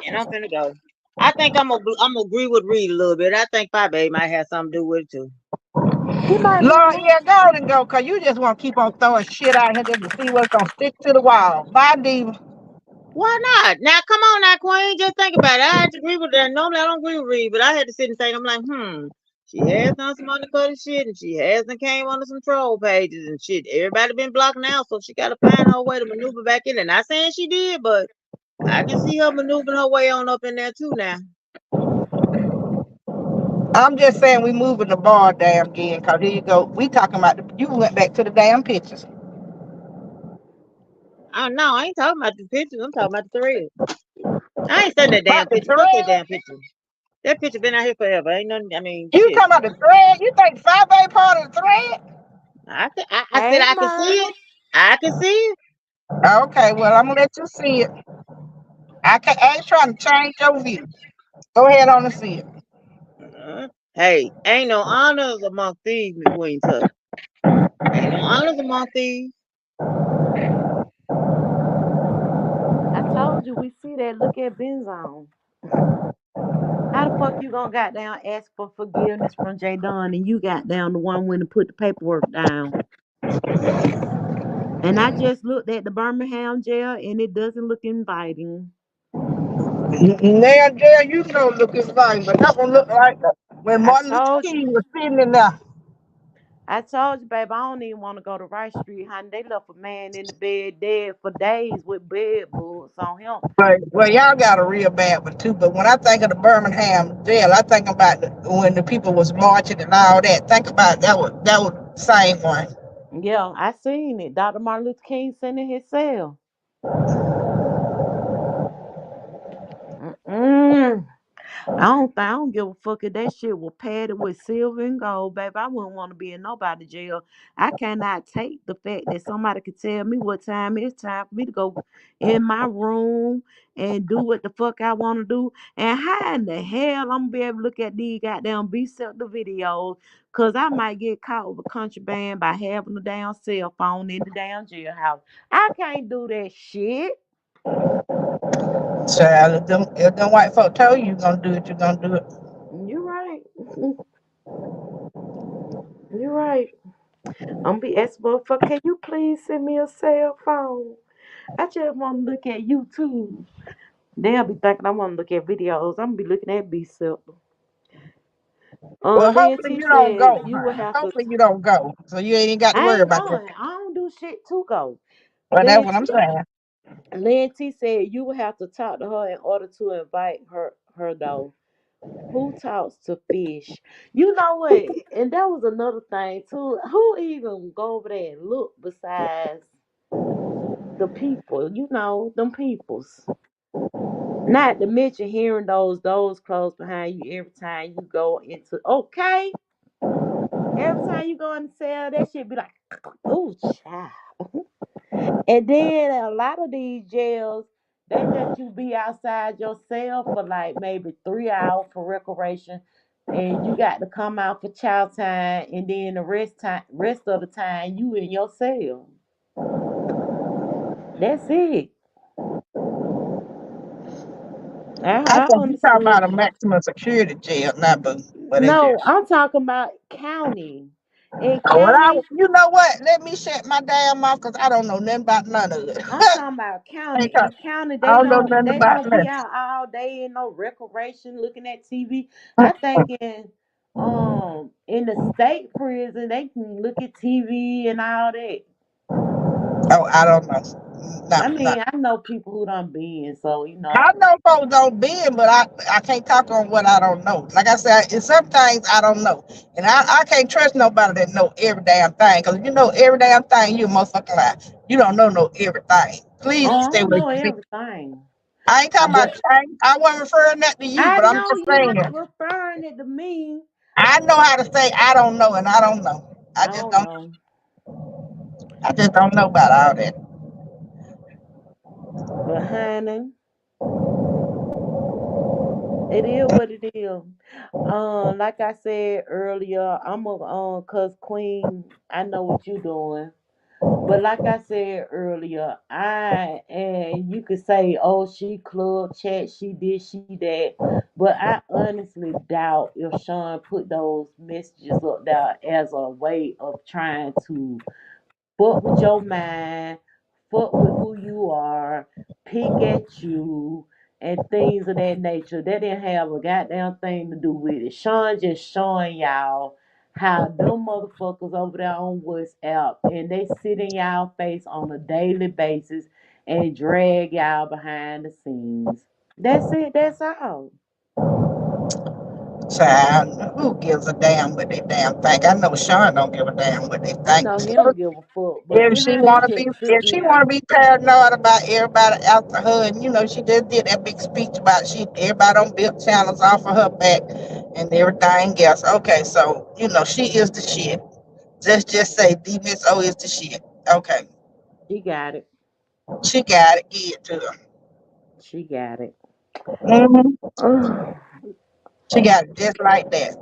and I'm finna go. I think I'm gonna agree with Reed a little bit. I think Papa baby might have something to do with it too. He might be Lord, right. yeah, go on and go, cause you just want to keep on throwing shit out here just to see what's gonna stick to the wall. Bye, Diva. Why not? Now, come on, now, Queen. Just think about it. I had to agree with that. Normally, I don't agree with Reed, but I had to sit and think. I'm like, She has done some undercover shit, and she has done came under some troll pages and shit. Everybody been blocked now, so she got to find her way to maneuver back in there. Not saying she did, but I can see her maneuvering her way on up in there too now. I'm just saying we moving the bar damn again, cause here you go. We talking about you went back to the damn pictures. I don't know. I ain't talking about the pictures. I'm talking about the thread. I ain't sending that damn About the picture. Fuck that thread. damn picture. That picture been out here forever. Ain't nothing. I mean, You shit. talking about the thread? You think 5A part of the thread? I said Hey, I can see Murder. it. I can see it. Okay, well I'm gonna let you see it. I ain't trying to change your view. Go ahead on and see it. Hey, ain't no honors among thieves, Miss Queen Tut. Ain't no honors among thieves. I told you we see that. Look at Benzone. How the fuck you gonna goddamn ask for forgiveness from J Don and you got down the one when to put the paperwork down? And I just looked at the Birmingham jail and it doesn't look inviting. Now, there you know looking fine, but that one look like when I Martin Luther told you. King was sitting in there. I told you, babe, I don't even want to go to Rice Street, honey. They left a man in the bed dead for days with bed bugs on him. But well, y'all got a real bad one too. But when I think of the Birmingham jail, I think about when the people was marching and all that. Think about that was the same one. Yeah, I seen it. Dr. Martin Luther King sitting in his cell. Mm-mm. I don't give a fuck if that shit was padded with silver and gold, baby. I wouldn't want to be in nobody jail. I cannot take the fact that somebody could tell me what time it's time for me to go in my room and do what the fuck I want to do. And how in the hell I'm gonna be able to look at these goddamn the videos? Cause I might get caught with a contraband by having a damn cell phone in the damn jailhouse. I can't do that shit. Child, if them white folk told you gonna do it, you gonna do it. You're right. You're right. I'm be asking for, can you please send me a cell phone? I just want to look at YouTube. They'll be thinking I want to look at videos. I'm gonna be looking at B simple. Well, Lynn hopefully T you don't said go, you would huh? have to. Hopefully you don't go, so you ain't got to I worry ain't about that. going. I don't do shit to go. Well, that's Lynn what I'm T, saying. Lynn T said you would have to talk to her in order to invite her though. Who talks to fish? You know what? And that was another thing too. Who even go over there and look besides the people? You know, them peoples. Not to mention hearing those close behind you every time you go into okay. Every time you go in the cell, that shit be like, oh child. And then a lot of these jails, they let you be outside your cell for like maybe 3 hours for recreation. And you got to come out for child time, and then the rest of the time you in your cell. That's it. I I think you talking understood. about a maximum security jail, not but they No, jail. I'm talking about county. In Well, county, you know what? Let me shut my damn mouth because I don't know nothing about none of it. I'm talking about county. Ain't talk- In county, I don't know nothing they about don't be nothing. out all day in no recreation looking at TV. I think in the state prison they can look at TV and all that. Oh, I don't know. I No, no. mean, I know people who done been, so you know. I know folks don't bend, but I can't talk on what I don't know. Like I said, it's some things I don't know, and I can't trust nobody that know every damn thing. Cause you know every damn thing, you a motherfucking lie. You don't know everything. Please Oh, I stay don't with know me. everything, I ain't talking about. but I wasn't referring that to you, I but I'm know just you're saying. not referring it to me. I know how to say I don't know, and I don't know. I I just don't don't. know, I just don't know about all that. but honey. It is what it is. Like I said earlier, I'm a cause Queen, I know what you doing. But like I said earlier, I and you could say, oh, she club chat, she did, she that. But I honestly doubt if Sean put those messages up there as a way of trying to fuck with your mind, fuck with who you are, pick at you, and things of that nature. That didn't have a goddamn thing to do with it. Sean just showing y'all how them motherfuckers over there on WhatsApp and they sit in y'all face on a daily basis and drag y'all behind the scenes. That's it. That's all. Child, who gives a damn what they damn think? I know Sean don't give a damn what they I think. know he don't give a fuck, but If it, she honey, it wanna be, just took if me she wanna out. be paranoid about everybody after her, and you know she just did that big speech about everybody on built channels off of her back and everything else. Okay, so you know she is the shit. Just say D Miss O is the shit. Okay, She got it. she got it. Give it to her. She got it. Hmm. Ugh. She got it just like that.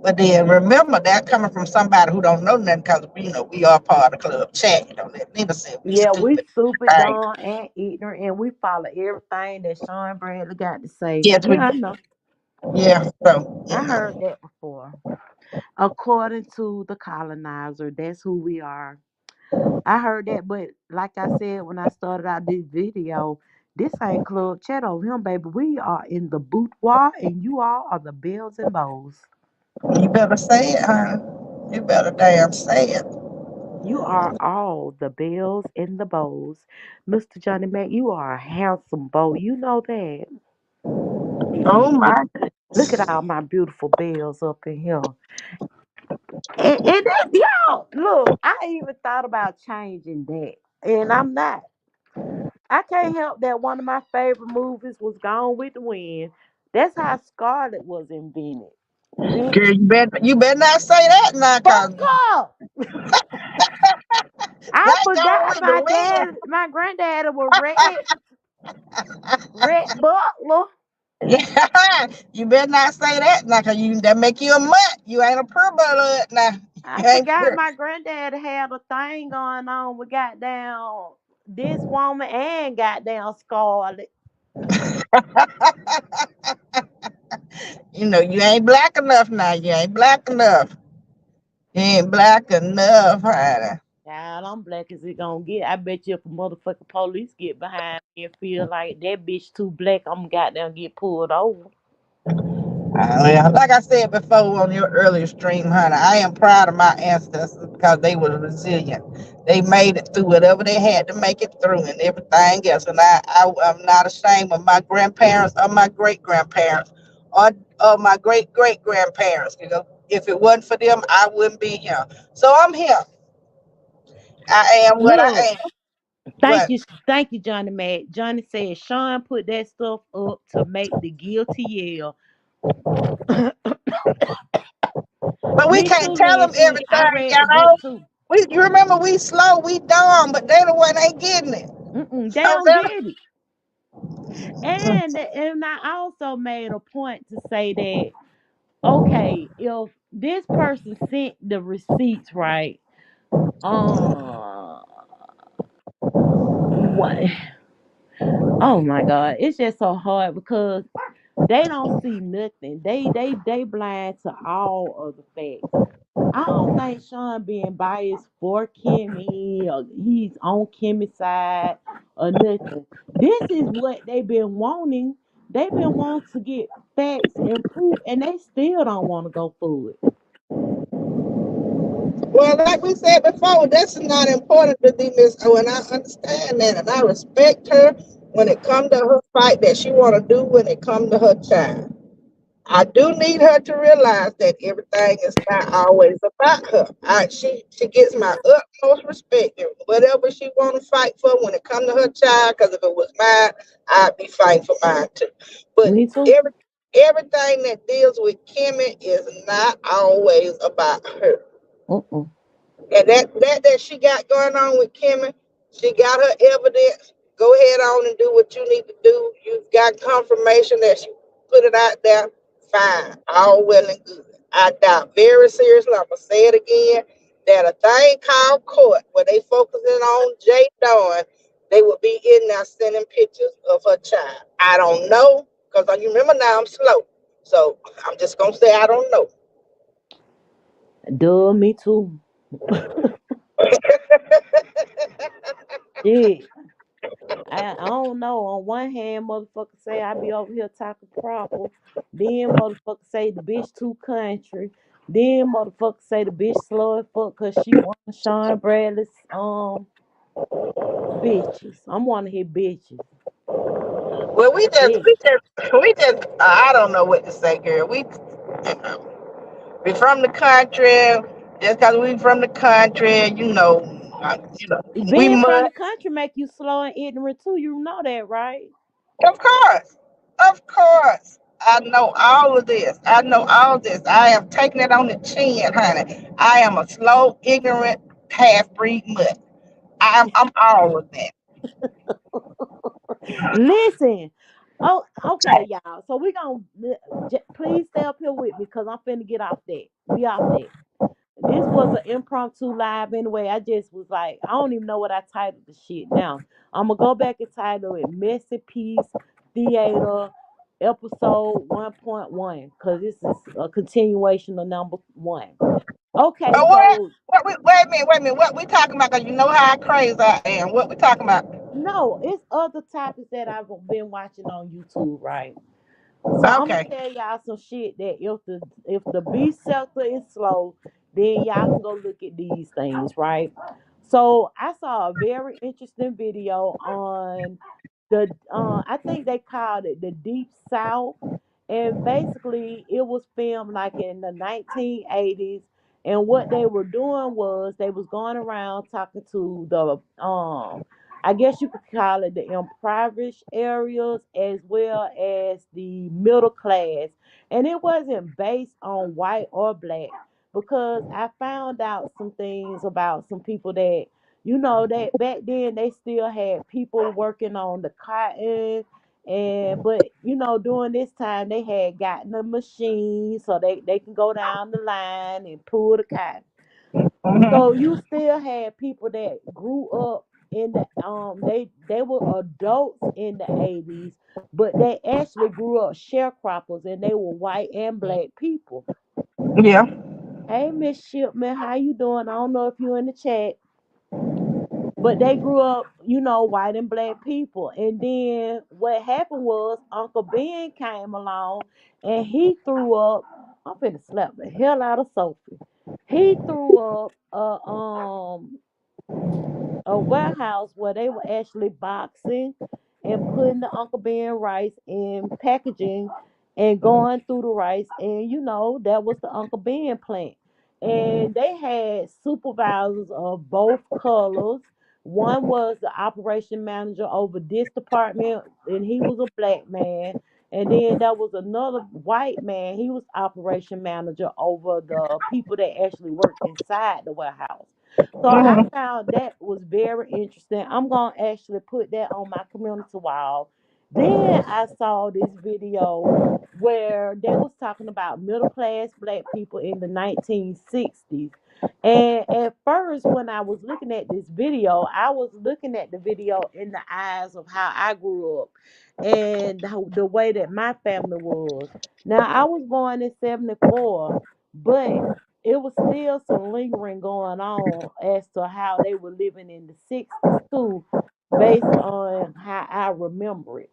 But then remember that coming from somebody who don't know nothing, because you know we are part of the club chat. You know that Nina said we Yeah, we stupid. super Right? dumb and ignorant, and we follow everything that Sean Bradley got to say. Yes, we Yeah, I do. know. Yeah. So you I know. heard that before. According to the colonizer, that's who we are. I heard that, but like I said when I started out this video, this ain't Club Chat over him, baby. We are in the boudoir, and you all are the bells and bows. You better say it, huh? You better damn say it. You are all the bells and the bows. Mr. Johnny Mac, you are a handsome bow. You know that. Oh Look, my look at all my beautiful bells up in here. And that, y'all, look, I even thought about changing that. And I'm not. I can't help that one of my favorite movies was Gone with the Wind. That's how Scarlet was invented. Girl, Bitch. you better not say that now, cause Fuck up. I that gone forgot with the my granddaddy was Red Butler. wind. You better not say that now, cause that make you a mutt. You ain't a pure blood now. I You ain't forgot pure. my granddad had a thing going on with goddamn this woman and goddamn Scarlet. You ain't black enough now. You ain't black enough. You ain't black enough, honey. God, I'm black as it gonna get. I bet you if a motherfucking police get behind me and feel like that bitch too black, I'm goddamn get pulled over. Well, like I said before on your earlier stream, honey, I am proud of my ancestors because they were resilient. They made it through whatever they had to make it through and everything else. And I'm not ashamed of my grandparents or my great grandparents or my great great grandparents. If it wasn't for them, I wouldn't be here. So I'm here. I am what I Look, am. What? thank you, Johnny Mac. Johnny said Sean put that stuff up to make the guilty yell. But we Me can't too, tell them Lissy. I everything, read the book y'all. too. You remember we slow, we dumb, but they the one ain't getting it. Mm-mm, they So don't that get it. And I also made a point to say that okay, if this person sent the receipts right, uh, what? Oh my God, it's just so hard because they don't see nothing. They blind to all of the facts. I don't think Sean being biased for Kimmy or he's on Kimmy's side or nothing. This is what they've been wanting. They've been wanting to get facts and proof, and they still don't want to go for it. well, like we said before, that's not important to me, Miss O, and I understand that, and I respect her when it comes to her fight that she want to do when it comes to her child. I do need her to realize that everything is not always about her. She gets my utmost respect, and whatever she want to fight for when it comes to her child. Because if it was mine, I'd be fighting for mine too. But Me too. every everything that deals with Kimmy is not always about her. Mm-mm. And that she got going on with Kimmy, she got her evidence. Go ahead on and do what you need to do. You've got confirmation that she put it out there. Fine, all well and good. I doubt very seriously. I'm gonna say it again that a thing called court, where they focusing on Jay Dawn, they will be in there sending pictures of her child. I don't know because you remember now I'm slow, so I'm just gonna say I don't know. Duh, me too. Shit. I don't know. On one hand, motherfucker say I be over here talking proper. Then motherfucker say the bitch too country. Then motherfucker say the bitch slow as fuck cause she want Sean Bradley's bitches. I'm one of his bitches. Well, Bitch. I don't know what to say, girl. We from the country. Just because we from the country, we Being from mud. the country make you slow and ignorant too. You know that, right? Of course, of course. I know all of this. I know all this. I am taking it on the chin, honey. I am a slow, ignorant, half breed mutt. I'm all of that. Listen. Oh, okay, y'all. So we gonna please stay up here with me because I'm finna get off that. We off that. This was an impromptu live anyway. I just was like, I don't even know what I titled the shit. Now I'm gonna go back and title it Messipiece Theater Episode 1.1 because this is a continuation of number one. Okay, Oh, what? so Wait a minute. What we talking about? 'Cause you know how crazy I am. What we talking about? no, it's other topics that I've been watching on YouTube, right? So I'm gonna Okay. tell y'all some shit that if the beef sector is slow, then y'all can go look at these things, right? So I saw a very interesting video on the I think they called it the Deep South, and basically it was filmed like in the 1980s. And what they were doing was they was going around talking to the I guess you could call it the impoverished areas as well as the middle class. And it wasn't based on white or black because I found out some things about some people that, that back then they still had people working on the cotton. And but during this time they had gotten a machine so they can go down the line and pull the cotton. So Mm-hmm. you still had people that grew up in the they were adults in the 80s, but they actually grew up sharecroppers and they were white and black people. Yeah. Hey Miss Shipman, how you doing? I don't know if you in the chat, but they grew up, white and black people. And then what happened was Uncle Ben came along and he threw up. I'm finna slap the hell out of Sophie. He threw up a warehouse where they were actually boxing and putting the Uncle Ben rice in packaging and going through the rice. And that was the Uncle Ben plant. And they had supervisors of both colors. One was the operation manager over this department, and he was a black man. And then there was another white man. He was operation manager over the people that actually worked inside the warehouse. So I Mm-hmm. found that was very interesting. I'm gonna actually put that on my community wall. Then I saw this video where they was talking about middle class black people in the 1960s. And at first, when I was looking at this video, I was looking at the video in the eyes of how I grew up and the way that my family was. Now, I was born in 74, but it was still some lingering going on as to how they were living in the 60s too, based on how I remember it.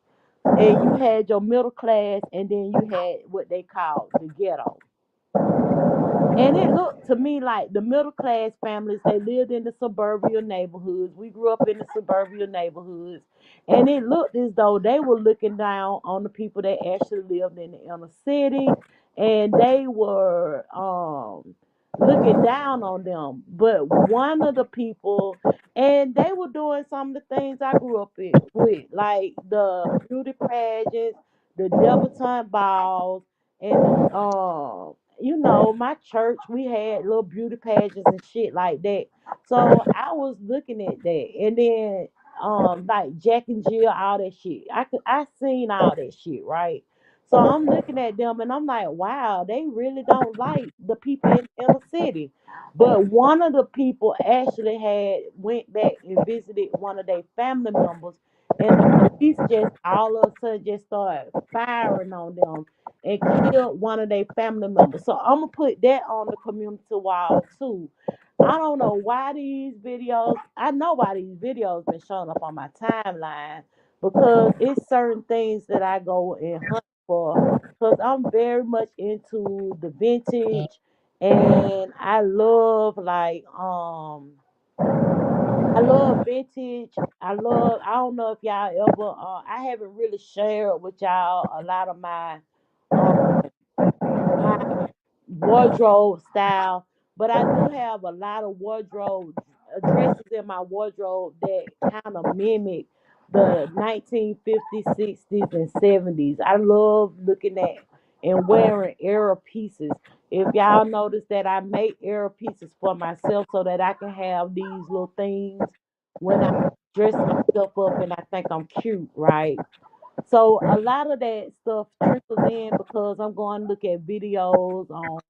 And you had your middle class, and then you had what they called the ghetto. And it looked to me like the middle class families, they lived in the suburban neighborhoods. We grew up in the suburban neighborhoods. And it looked as though they were looking down on the people that actually lived in the inner city. And they were looking down on them. But one of the people, and they were doing some of the things I grew up with, like the beauty pageants, the debutante balls, and my church, we had little beauty pageants and shit like that. So I was looking at that, and then like Jack and Jill, all that shit. I seen all that shit, right? So I'm looking at them and I'm like, wow, they really don't like the people in the inner city. But one of the people actually had went back and visited one of their family members, and the police just all of a sudden just started firing on them and killed one of their family members. So I'm gonna put that on the community wall too. I don't know why these videos. I know why these videos been showing up on my timeline because it's certain things that I go and hunt for. Because I'm very much into the vintage, and I love vintage. I don't know if y'all ever. I haven't really shared with y'all a lot of um my wardrobe style, but I do have a lot of wardrobe dresses in my wardrobe that kind of mimic the 1950s, 60s, and 70s. I love looking at and wearing era pieces. If y'all notice that I make era pieces for myself so that I can have these little things when I dress myself up and I think I'm cute, right? So a lot of that stuff trickles in because I'm going to look at videos on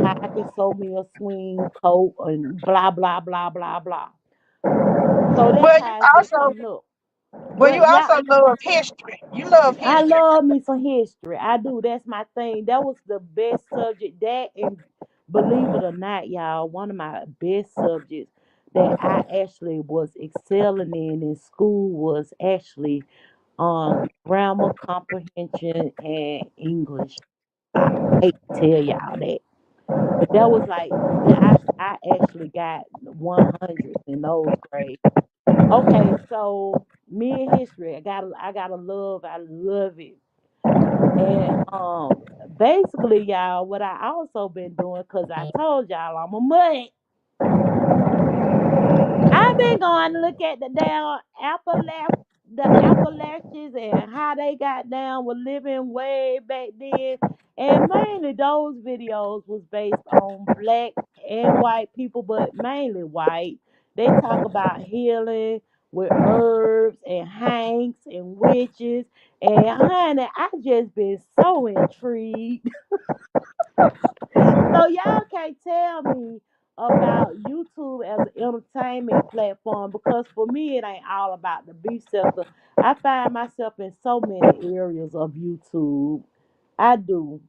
how I can sew me a swing coat and blah blah blah blah blah. So that's Well, you how it's been also, coming up. well, you But yeah, also love history. You love I history. love me some history. I do. That's my thing. That was the best subject. That and believe it or not, y'all, one of my best subjects that I actually was excelling in school was actually grammar comprehension and English. I hate to tell y'all that. But that was like I actually got 100s in those grades. Okay, so me and history, I love it. And basically y'all, what I also been doing, cause I told y'all I'm a mutt. I've been going to look at the damn the Appalachians and how they got down with living way back then. And mainly those videos was based on black and white people, but mainly white. They talk about healing with herbs and hanks and witches. And honey, I just been so intrigued. So y'all can't tell me about YouTube as an entertainment platform because for me it ain't all about the beef sector. I find myself in so many areas of YouTube. I do.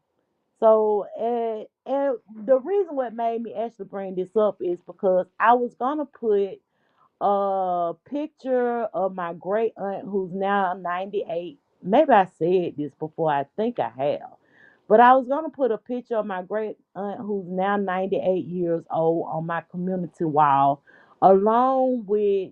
So and the reason what made me actually bring this up is because I was gonna put a picture of my great aunt who's now 98. Maybe I said this before, I think I have. But I was going to put a picture of my great aunt who's now 98 years old on my community wall, along with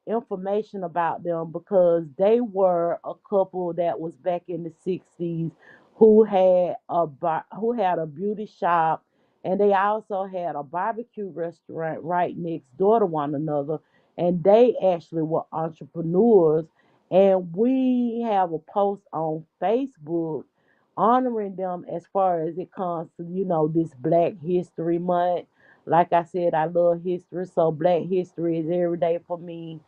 information about them because they were a couple that was back in the 60s who had who had a beauty shop, and they also had a barbecue restaurant right next door to one another, and they actually were entrepreneurs. And we have a post on Facebook honoring them as far as it comes to this Black History Month. Like I said, I love history, so Black history is every day for me.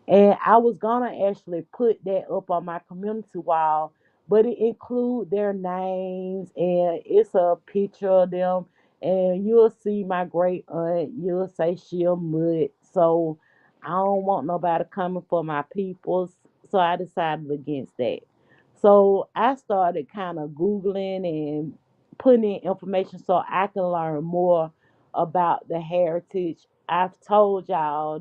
And I was gonna actually put that up on my community wall, but it include their names and it's a picture of them. And you'll see my great aunt. You'll say she a mutt. So I don't want nobody coming for my peoples. So I decided against that. So I started kind of Googling and putting in information so I can learn more about the heritage. I've told y'all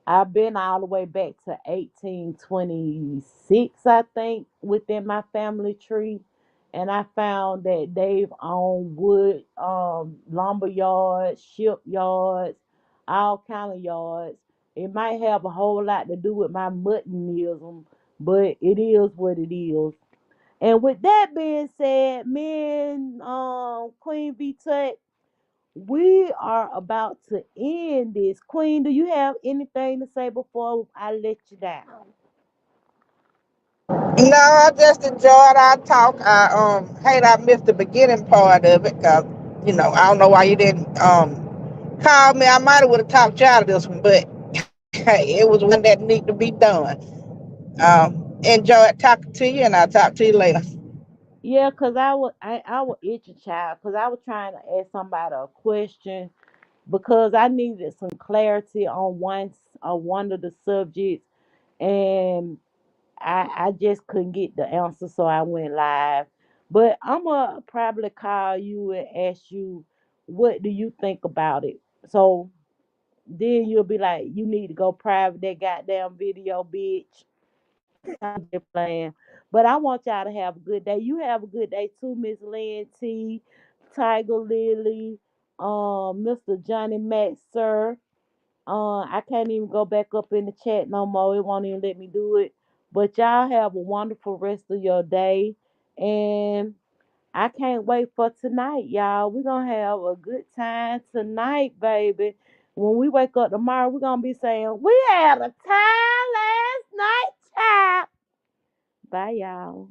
I've been all the way back to 1826, I think, within my family tree. And I found that they've owned wood, lumber yards, shipyards, all kind of yards. It might have a whole lot to do with my muttonism, but it is what it is. And with that being said, me and Queen V Tut, we are about to end this. Queen, do you have anything to say before I let you down? No, I just enjoyed our talk. I hate I missed the beginning part of it because I don't know why you didn't call me. I might have would have talked you out of this one, but hey, it was one that need to be done. Enjoyed talking to you, and I'll talk to you later. Yeah, cause I was itching child, cause I was trying to ask somebody a question because I needed some clarity on one of the subjects, and I just couldn't get the answer, so I went live. But I'm gonna probably call you and ask you, what do you think about it? So then you'll be like, you need to go private that goddamn video, bitch. I'm just playing. But I want y'all to have a good day. You have a good day too, Miss Lynn T, Tiger Lily, Mr. Johnny Max, sir. I can't even go back up in the chat no more. It won't even let me do it. But y'all have a wonderful rest of your day. And I can't wait for tonight, y'all. We're gonna have a good time tonight, baby. When we wake up tomorrow, we're gonna be saying, we had a time last night, child. Bye, y'all.